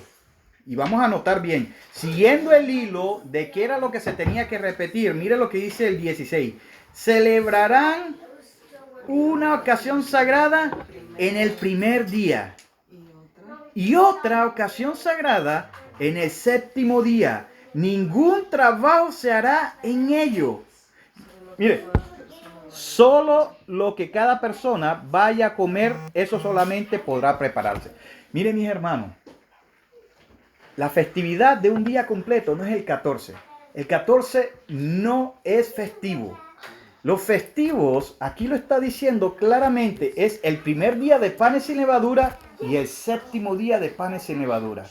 y vamos a anotar bien, siguiendo el hilo de qué era lo que se tenía que repetir, mire lo que dice el 16, celebrarán una ocasión sagrada en el primer día y otra ocasión sagrada en el séptimo día, ningún trabajo se hará en ello. Mire, solo lo que cada persona vaya a comer, eso solamente podrá prepararse. Mire, mis hermanos, la festividad de un día completo no es el 14. El 14 no es festivo. Los festivos, aquí lo está diciendo claramente, es el primer día de panes sin levadura y el séptimo día de panes sin levadura.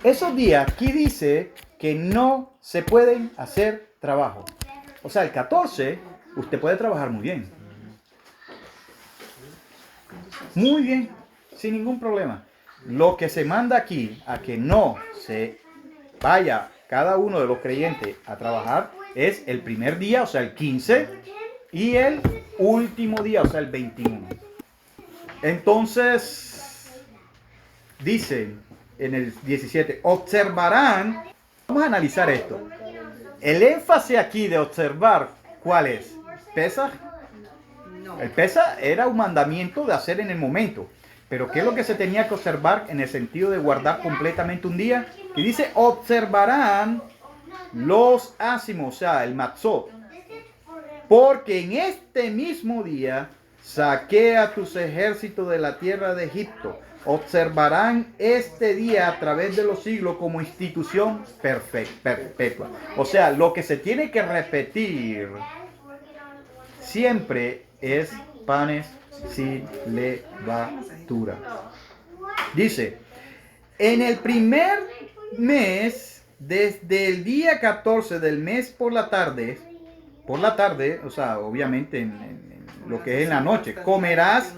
Esos días, aquí dice que no se pueden hacer trabajo. O sea, el 14... usted puede trabajar muy bien. Muy bien, sin ningún problema. Lo que se manda aquí a que no se vaya cada uno de los creyentes a trabajar es el primer día, o sea, el 15, y el último día, o sea, el 21. Entonces, dice en el 17, observarán, vamos a analizar esto. El énfasis aquí de observar, ¿cuál es? ¿Pesaj? No. El Pesaj era un mandamiento de hacer en el momento. Pero ¿qué es lo que se tenía que observar en el sentido de guardar completamente un día? Y dice, observarán los ácimos, o sea, el matzot. Porque en este mismo día saqué a tus ejércitos de la tierra de Egipto. Observarán este día a través de los siglos como institución perpetua. O sea, lo que se tiene que repetir siempre es panes sin levadura. Dice, en el primer mes, desde el día 14 del mes por la tarde, o sea, obviamente en lo que es en la noche, comerás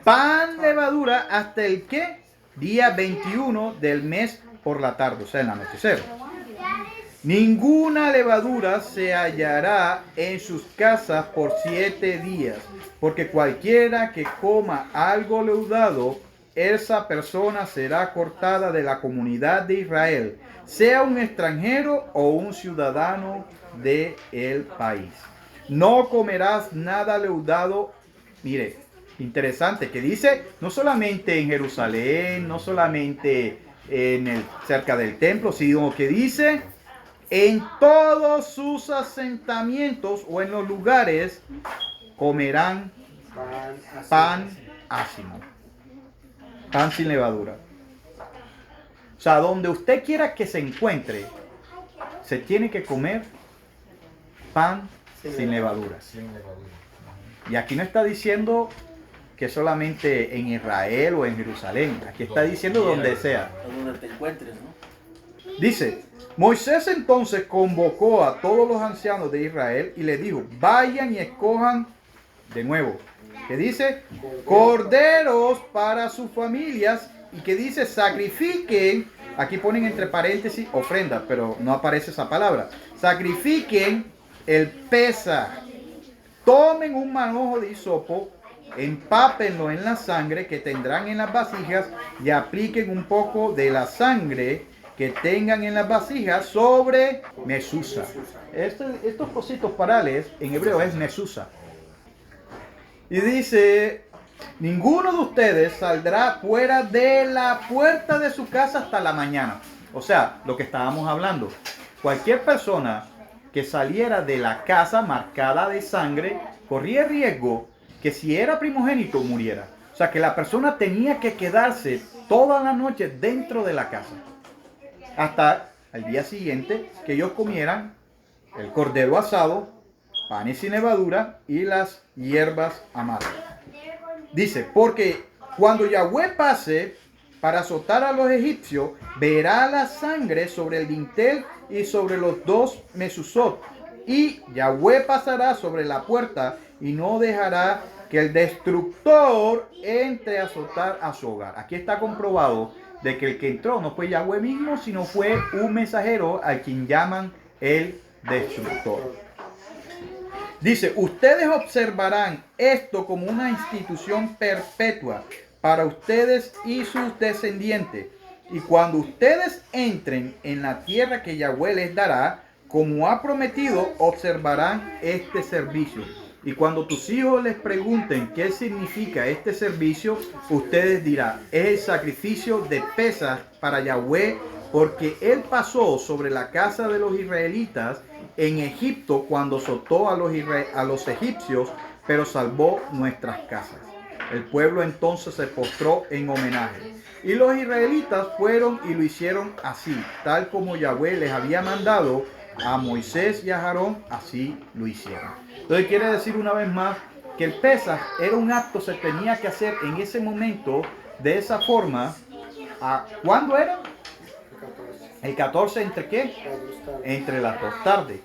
pan levadura hasta el ¿qué? Día 21 del mes por la tarde, o sea, en el anochecer. Ninguna levadura se hallará en sus casas por 7 días, porque cualquiera que coma algo leudado esa persona será cortada de la comunidad de Israel, sea un extranjero o un ciudadano del país. No comerás nada leudado. Mire, interesante que dice, no solamente en Jerusalén, no solamente cerca del templo, sino que dice en todos sus asentamientos o en los lugares comerán pan ácimo, pan sin levadura. O sea, donde usted quiera que se encuentre, se tiene que comer pan sin levadura. Y aquí no está diciendo que solamente en Israel o en Jerusalén. Aquí está diciendo donde sea. Donde te encuentres, ¿no? Dice, Moisés entonces convocó a todos los ancianos de Israel y les dijo, vayan y escojan de nuevo. Que dice, corderos para sus familias. Y que dice, sacrifiquen. Aquí ponen entre paréntesis ofrenda, pero no aparece esa palabra. Sacrifiquen el Pesaj. Tomen un manojo de hisopo, empápenlo en la sangre que tendrán en las vasijas y apliquen un poco de la sangre que tengan en las vasijas sobre mesusa. Estos cositos parales en hebreo es mesusa. Y dice, ninguno de ustedes saldrá fuera de la puerta de su casa hasta la mañana. O sea, lo que estábamos hablando. Cualquier persona que saliera de la casa marcada de sangre, corría riesgo que si era primogénito muriera. O sea que la persona tenía que quedarse toda la noche dentro de la casa. Hasta el día siguiente que ellos comieran el cordero asado, panes sin levadura y las hierbas amargas. Dice, porque cuando Yahweh pase para azotar a los egipcios, verá la sangre sobre el dintel y sobre los dos mesuzot. Y Yahweh pasará sobre la puerta y no dejará que el destructor entre a azotar a su hogar. Aquí está comprobado de que el que entró no fue Yahweh mismo, sino fue un mensajero al quien llaman el destructor. Dice, ustedes observarán esto como una institución perpetua para ustedes y sus descendientes. Y cuando ustedes entren en la tierra que Yahweh les dará, como ha prometido, observarán este servicio. Y cuando tus hijos les pregunten qué significa este servicio, ustedes dirán, es el sacrificio de Pesaj para Yahweh, porque él pasó sobre la casa de los israelitas en Egipto cuando azotó a los egipcios, pero salvó nuestras casas. El pueblo entonces se postró en homenaje. Y los israelitas fueron y lo hicieron así, tal como Yahweh les había mandado a Moisés y a Aarón, así lo hicieron. Entonces quiere decir una vez más que el Pesaj era un acto, se tenía que hacer en ese momento, de esa forma. ¿Cuándo era? El 14, ¿entre qué? Entre las 2 tardes.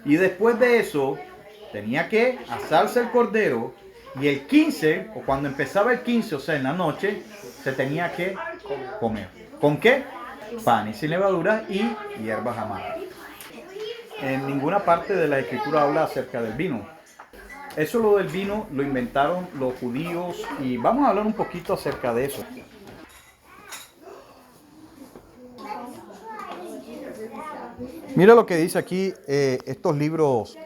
Y después de eso, tenía que asarse el cordero. Y el 15, o cuando empezaba el 15, o sea, en la noche, se tenía que comer. ¿Con qué? Panes sin levadura y hierbas amargas. En ninguna parte de la escritura habla acerca del vino. Eso lo del vino lo inventaron los judíos y vamos a hablar un poquito acerca de eso. Mira lo que dice aquí estos libros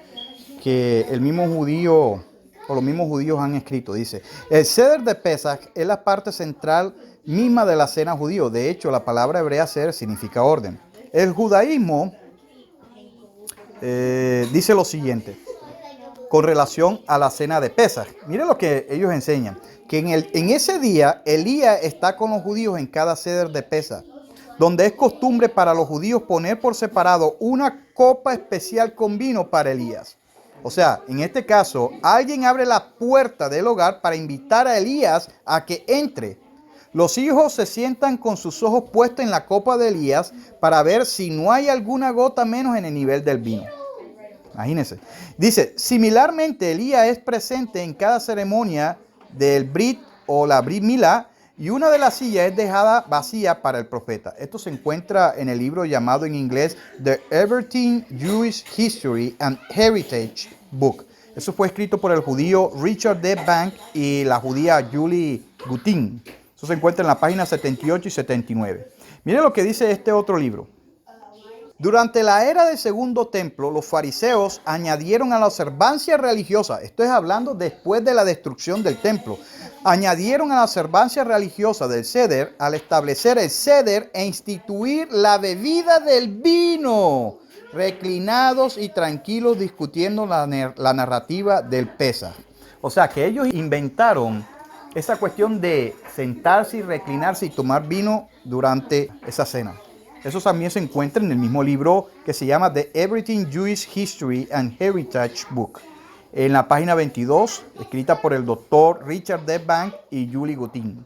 que el mismo judío o los mismos judíos han escrito. Dice, el Seder de Pesaj es la parte central misma de la cena judío. De hecho, la palabra hebrea Seder significa orden. El judaísmo dice lo siguiente con relación a la cena de Pesaj. Mire lo que ellos enseñan, que en ese día Elías está con los judíos en cada Seder de Pesaj, donde es costumbre para los judíos poner por separado una copa especial con vino para Elías. O sea, en este caso, alguien abre la puerta del hogar para invitar a Elías a que entre. Los hijos se sientan con sus ojos puestos en la copa de Elías para ver si no hay alguna gota menos en el nivel del vino. Imagínense. Dice, similarmente, Elías es presente en cada ceremonia del Brit o la Brit Milá, y una de las sillas es dejada vacía para el profeta. Esto se encuentra en el libro llamado en inglés The Everything Jewish History and Heritage Book. Eso fue escrito por el judío Richard D. Bank y la judía Julie Gutin. Eso se encuentra en la página 78 y 79. Mire lo que dice este otro libro. Durante la era del segundo templo, los fariseos añadieron a la observancia religiosa, esto es hablando después de la destrucción del templo, añadieron a la observancia religiosa del Seder al establecer el Seder e instituir la bebida del vino, reclinados y tranquilos discutiendo la narrativa del Pesaj. O sea que ellos inventaron esa cuestión de sentarse y reclinarse y tomar vino durante esa cena. Eso también se encuentra en el mismo libro que se llama The Everything Jewish History and Heritage Book, en la página 22, escrita por el doctor Richard D. Bank y Julie Gutin.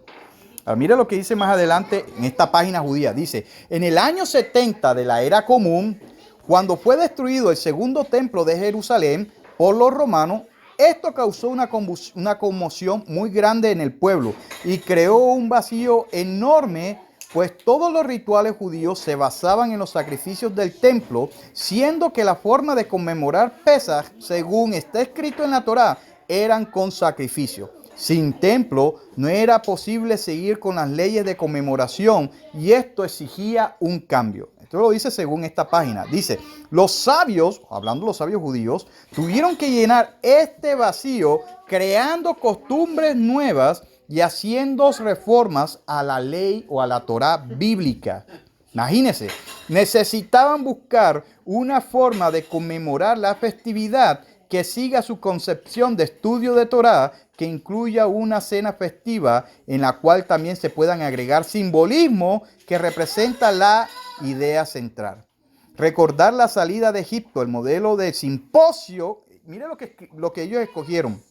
Mira lo que dice más adelante en esta página judía. Dice, en el año 70 de la era común, cuando fue destruido el segundo templo de Jerusalén por los romanos, esto causó una conmoción muy grande en el pueblo y creó un vacío enorme, pues todos los rituales judíos se basaban en los sacrificios del templo, siendo que la forma de conmemorar Pesaj, según está escrito en la Torá, eran con sacrificio. Sin templo no era posible seguir con las leyes de conmemoración y esto exigía un cambio. Esto lo dice según esta página. Dice, los sabios, hablando de los sabios judíos, tuvieron que llenar este vacío creando costumbres nuevas y haciendo reformas a la ley o a la Torá bíblica. Imagínense, necesitaban buscar una forma de conmemorar la festividad que siga su concepción de estudio de Torá, que incluya una cena festiva en la cual también se puedan agregar simbolismo que representa la idea central. Recordar la salida de Egipto, el modelo de simposio, mire lo que ellos escogieron.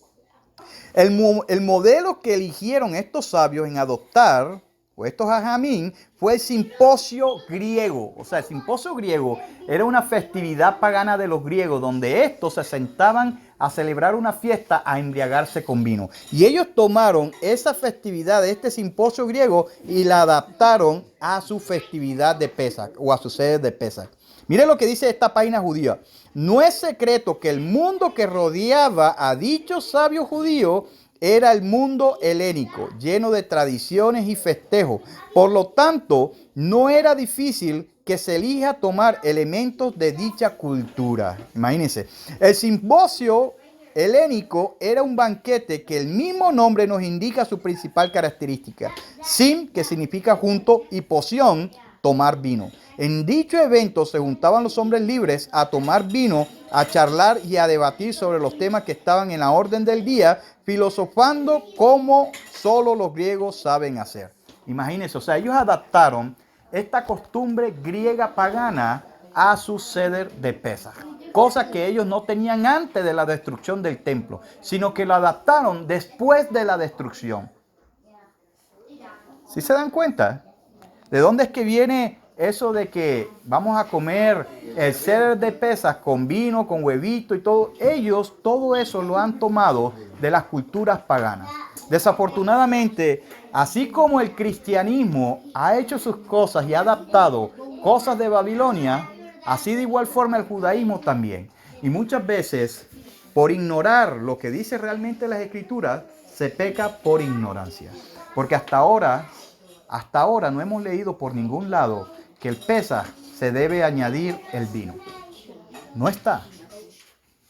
El modelo que eligieron estos sabios en adoptar, o estos hajamim, fue el simposio griego. O sea, el simposio griego era una festividad pagana de los griegos, donde estos se sentaban a celebrar una fiesta, a embriagarse con vino. Y ellos tomaron esa festividad de este simposio griego y la adaptaron a su festividad de Pesaj, o a su sede de Pesaj. Mire lo que dice esta página judía. No es secreto que el mundo que rodeaba a dichos sabios judíos era el mundo helénico, lleno de tradiciones y festejos. Por lo tanto, no era difícil que se elija tomar elementos de dicha cultura. Imagínense, el simposio helénico era un banquete que el mismo nombre nos indica su principal característica. Sim, que significa junto, y poción, tomar vino. En dicho evento se juntaban los hombres libres a tomar vino, a charlar y a debatir sobre los temas que estaban en la orden del día, filosofando como solo los griegos saben hacer. Imagínense, o sea, ellos adaptaron esta costumbre griega pagana a su Seder de Pesaj, cosa que ellos no tenían antes de la destrucción del templo, sino que lo adaptaron después de la destrucción. ¿Sí se dan cuenta? ¿De dónde es que viene eso de que vamos a comer el Seder de Pesaj con vino, con huevito y todo? Ellos todo eso lo han tomado de las culturas paganas. Desafortunadamente, así como el cristianismo ha hecho sus cosas y ha adaptado cosas de Babilonia, así de igual forma el judaísmo también. Y muchas veces, por ignorar lo que dice realmente las Escrituras, se peca por ignorancia. Porque hasta ahora no hemos leído por ningún lado que el Pesaj se debe añadir el vino. No está.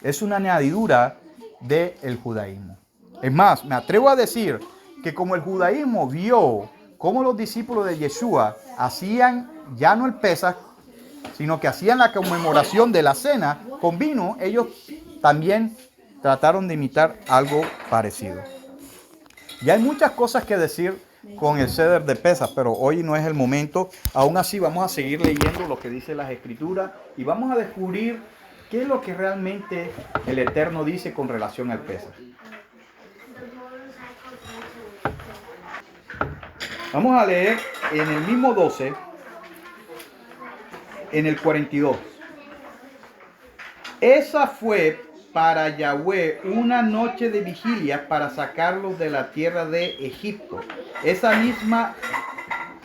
Es una añadidura del judaísmo. Es más, me atrevo a decir que como el judaísmo vio cómo los discípulos de Yeshua hacían ya no el Pesaj, sino que hacían la conmemoración de la cena con vino, ellos también trataron de imitar algo parecido. Y hay muchas cosas que decir con el Seder de Pesaj, pero hoy no es el momento. Aún así vamos a seguir leyendo lo que dice las Escrituras y vamos a descubrir qué es lo que realmente el Eterno dice con relación al Pesaj. Vamos a leer en el mismo 12, en el 42. Esa fue para Yahweh una noche de vigilia para sacarlos de la tierra de Egipto. Esa misma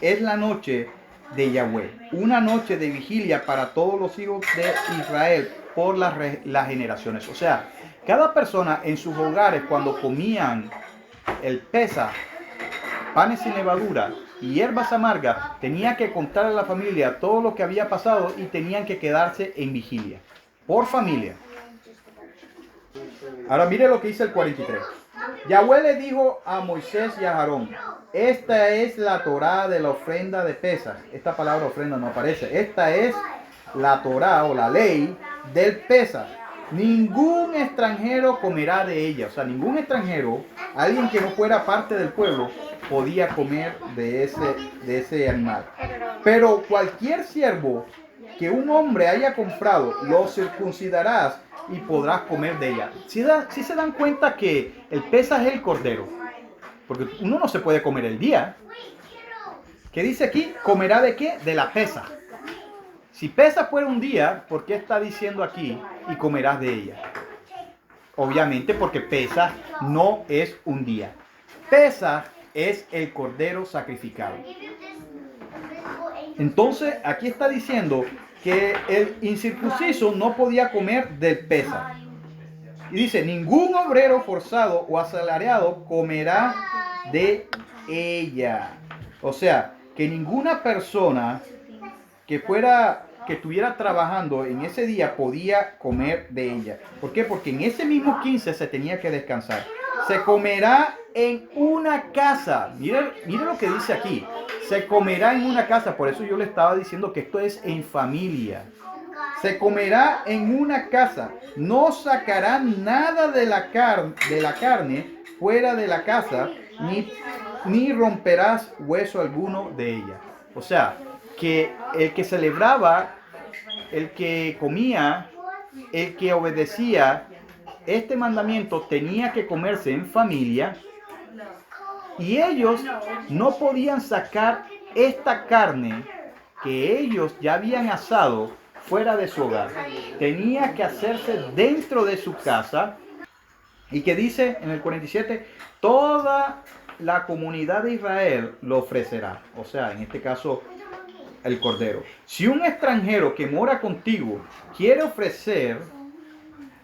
es la noche de Yahweh, una noche de vigilia para todos los hijos de Israel por las generaciones. O sea, cada persona en sus hogares cuando comían el Pesaj, panes sin levadura y hierbas amargas, tenía que contar a la familia todo lo que había pasado y tenían que quedarse en vigilia, por familia. Ahora mire lo que dice el 43. Yahweh le dijo a Moisés y a Aarón, esta es la Torá de la ofrenda de Pesaj. Esta palabra ofrenda no aparece. Esta es la Torá o la ley del Pesaj. Ningún extranjero comerá de ella. O sea, ningún extranjero, alguien que no fuera parte del pueblo, podía comer de ese animal. Pero cualquier siervo que un hombre haya comprado, lo circuncidarás y podrás comer de ella. Si se dan cuenta que el Pesaj es el cordero, porque uno no se puede comer el día. ¿Qué dice aquí? ¿Comerá de qué? De la Pesaj. Si Pesaj fuera un día, ¿por qué está diciendo aquí y comerás de ella? Obviamente porque Pesaj no es un día. Pesaj es el cordero sacrificado. Entonces aquí está diciendo que el incircunciso no podía comer del Pesaj. Y dice, ningún obrero forzado o asalariado comerá de ella. O sea, que ninguna persona que estuviera trabajando en ese día podía comer de ella. ¿Por qué? Porque en ese mismo 15 se tenía que descansar. Se comerá en una casa. Mire lo que dice aquí. Se comerá en una casa. Por eso yo le estaba diciendo que esto es en familia. Se comerá en una casa. No sacarán nada de la carne fuera de la casa, ni romperás hueso alguno de ella. O sea, que el que celebraba, el que comía, el que obedecía este mandamiento tenía que comerse en familia, y ellos no podían sacar esta carne que ellos ya habían asado fuera de su hogar. Tenía que hacerse dentro de su casa. Y que dice en el 47, toda la comunidad de Israel lo ofrecerá. O sea, en este caso, el cordero. Si un extranjero que mora contigo quiere ofrecer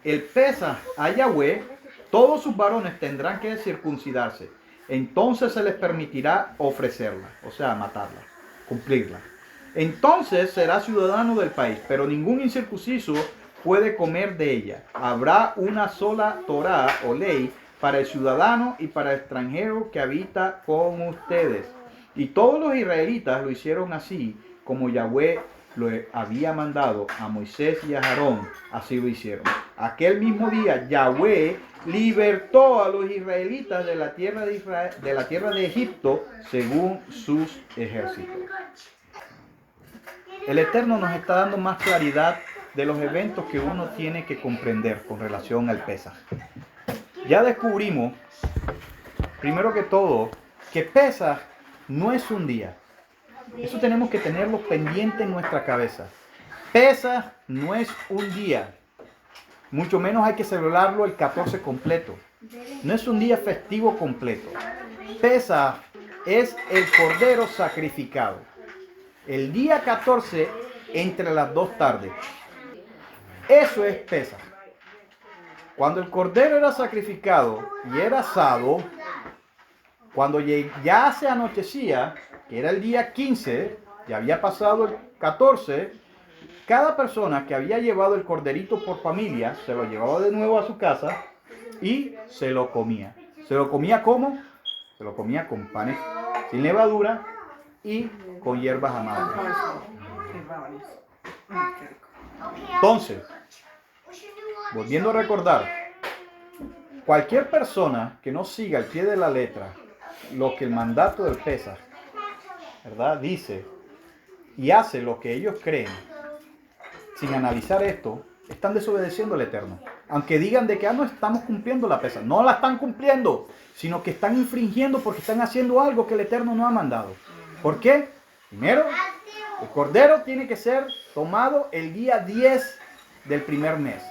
el Pesaj a Yahweh, todos sus varones tendrán que circuncidarse. Entonces se les permitirá ofrecerla, o sea, matarla, cumplirla. Entonces será ciudadano del país, pero ningún incircunciso puede comer de ella. Habrá una sola Torá o ley para el ciudadano y para el extranjero que habita con ustedes. Y todos los israelitas lo hicieron así como Yahweh lo había mandado a Moisés y a Aarón. Así lo hicieron. Aquel mismo día Yahweh libertó a los israelitas de la tierra de Israel, de la tierra de Egipto, según sus ejércitos. El Eterno nos está dando más claridad de los eventos que uno tiene que comprender con relación al Pesaj. Ya descubrimos, primero que todo, que Pesaj no es un día. Eso tenemos que tenerlo pendiente en nuestra cabeza. Pesaj no es un día. Mucho menos hay que celebrarlo el 14 completo. No es un día festivo completo. Pesaj es el cordero sacrificado. El día 14 entre las 2 tardes. Eso es Pesaj. Cuando el cordero era sacrificado y era asado, cuando ya se anochecía, que era el día 15, ya había pasado el 14, cada persona que había llevado el corderito por familia, se lo llevaba de nuevo a su casa y se lo comía. ¿Se lo comía cómo? Se lo comía con panes sin levadura y con hierbas amargas. Entonces, volviendo a recordar, cualquier persona que no siga al pie de la letra lo que el mandato del Pesaj, ¿verdad?, dice y hace lo que ellos creen, sin analizar esto, están desobedeciendo al Eterno. Aunque digan de que no estamos cumpliendo la Pesaj, no la están cumpliendo, sino que están infringiendo porque están haciendo algo que el Eterno no ha mandado. ¿Por qué? Primero, el cordero tiene que ser tomado el día 10 del primer mes.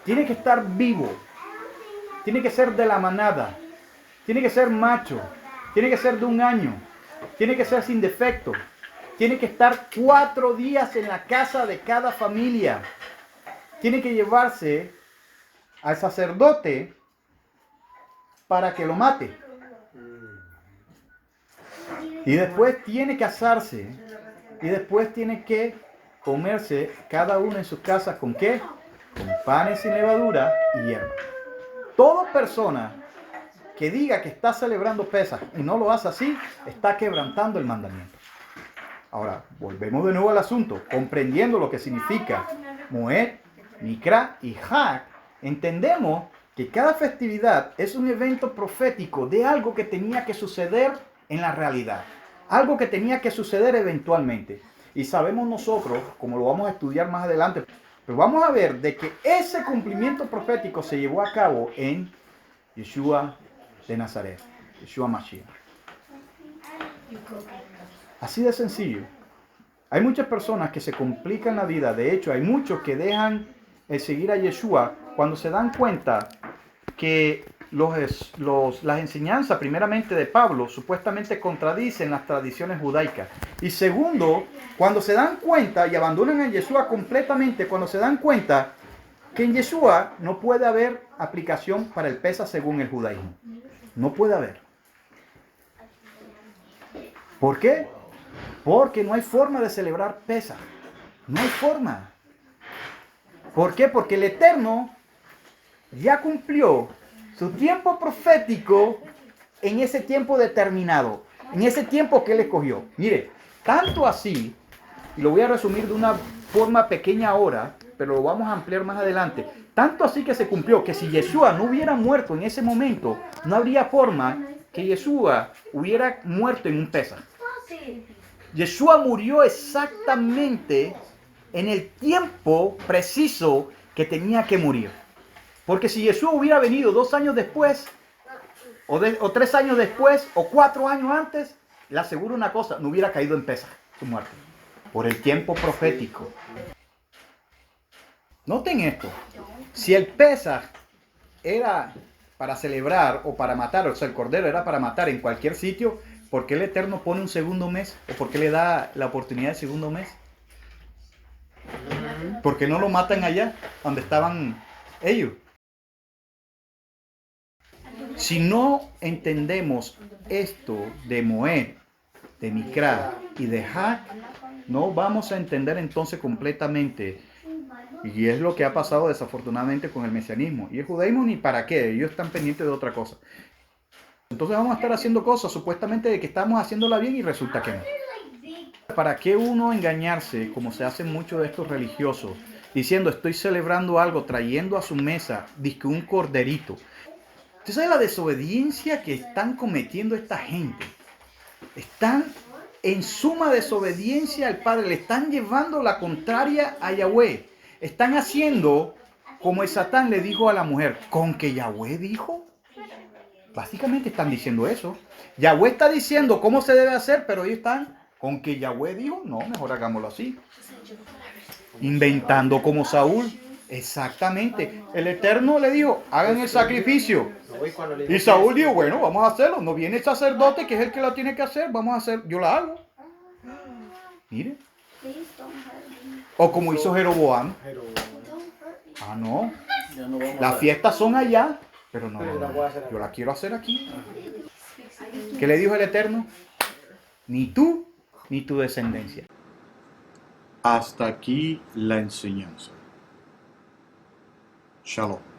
Tiene que estar vivo. Tiene que ser de la manada. Tiene que ser macho. Tiene que ser de 1 año. Tiene que ser sin defecto. Tiene que estar 4 días en la casa de cada familia. Tiene que llevarse al sacerdote para que lo mate. Y después tiene que asarse. Y después tiene que comerse cada uno en sus casas con ¿qué? Con panes sin levadura y hierba. Toda persona que diga que está celebrando Pesaj y no lo hace así, está quebrantando el mandamiento. Ahora, volvemos de nuevo al asunto. Comprendiendo lo que significa Moed, Mikra y Hag, entendemos que cada festividad es un evento profético de algo que tenía que suceder en la realidad. Algo que tenía que suceder eventualmente. Y sabemos nosotros, como lo vamos a estudiar más adelante, pero vamos a ver de que ese cumplimiento profético se llevó a cabo en Yeshua de Nazaret, Yeshua Mashiach. Así de sencillo. Hay muchas personas que se complican la vida. De hecho, hay muchos que dejan el seguir a Yeshua cuando se dan cuenta que las enseñanzas, primeramente de Pablo, supuestamente contradicen las tradiciones judaicas. Y segundo, cuando se dan cuenta y abandonan a Yeshua completamente, cuando se dan cuenta que en Yeshua no puede haber aplicación para el Pesaj según el judaísmo. No puede haber. ¿Por qué? Porque no hay forma de celebrar Pesaj. No hay forma. ¿Por qué? Porque el Eterno ya cumplió su tiempo profético en ese tiempo determinado, en ese tiempo que Él escogió. Mire, tanto así, y lo voy a resumir de una forma pequeña ahora, pero lo vamos a ampliar más adelante. Tanto así que se cumplió que si Yeshua no hubiera muerto en ese momento, no habría forma que Yeshua hubiera muerto en un Pesaj. Yeshua murió exactamente en el tiempo preciso que tenía que morir. Porque si Yeshua hubiera venido 2 años después, o 3 años después, o 4 años antes, le aseguro una cosa, no hubiera caído en Pesaj su muerte. Por el tiempo profético. Noten esto. Si el Pesaj era para celebrar o para matar, o sea, el cordero era para matar en cualquier sitio, ¿por qué el Eterno pone un segundo mes? ¿O por qué le da la oportunidad del segundo mes? ¿Por qué no lo matan allá, donde estaban ellos? Si no entendemos esto de Moed, de Mikra y de Hag, no vamos a entender entonces completamente. Y es lo que ha pasado desafortunadamente con el mesianismo. Y el judaísmo ni para qué, ellos están pendientes de otra cosa. Entonces vamos a estar haciendo cosas supuestamente de que estamos haciéndola bien y resulta que no. ¿Para qué uno engañarse, como se hacen muchos de estos religiosos, diciendo estoy celebrando algo, trayendo a su mesa, dizque un corderito? ¿Usted sabe la desobediencia que están cometiendo esta gente? Están en suma desobediencia al Padre, le están llevando la contraria a Yahweh. Están haciendo como el Satán le dijo a la mujer, ¿con que Yahweh dijo? Básicamente están diciendo eso. Yahweh está diciendo cómo se debe hacer, pero ellos están con que Yahweh dijo, no, mejor hagámoslo así. Inventando como Saúl. Exactamente. El Eterno le dijo, hagan el sacrificio. Y Saúl dijo, bueno, vamos a hacerlo. No viene el sacerdote, que es el que lo tiene que hacer. Vamos a hacer, yo la hago. Mire. O como hizo Jeroboam. Ah, no. Las fiestas son allá. Pero no, yo la quiero hacer aquí. ¿Qué le dijo el Eterno? Ni tú, ni tu descendencia. Hasta aquí la enseñanza. Shalom.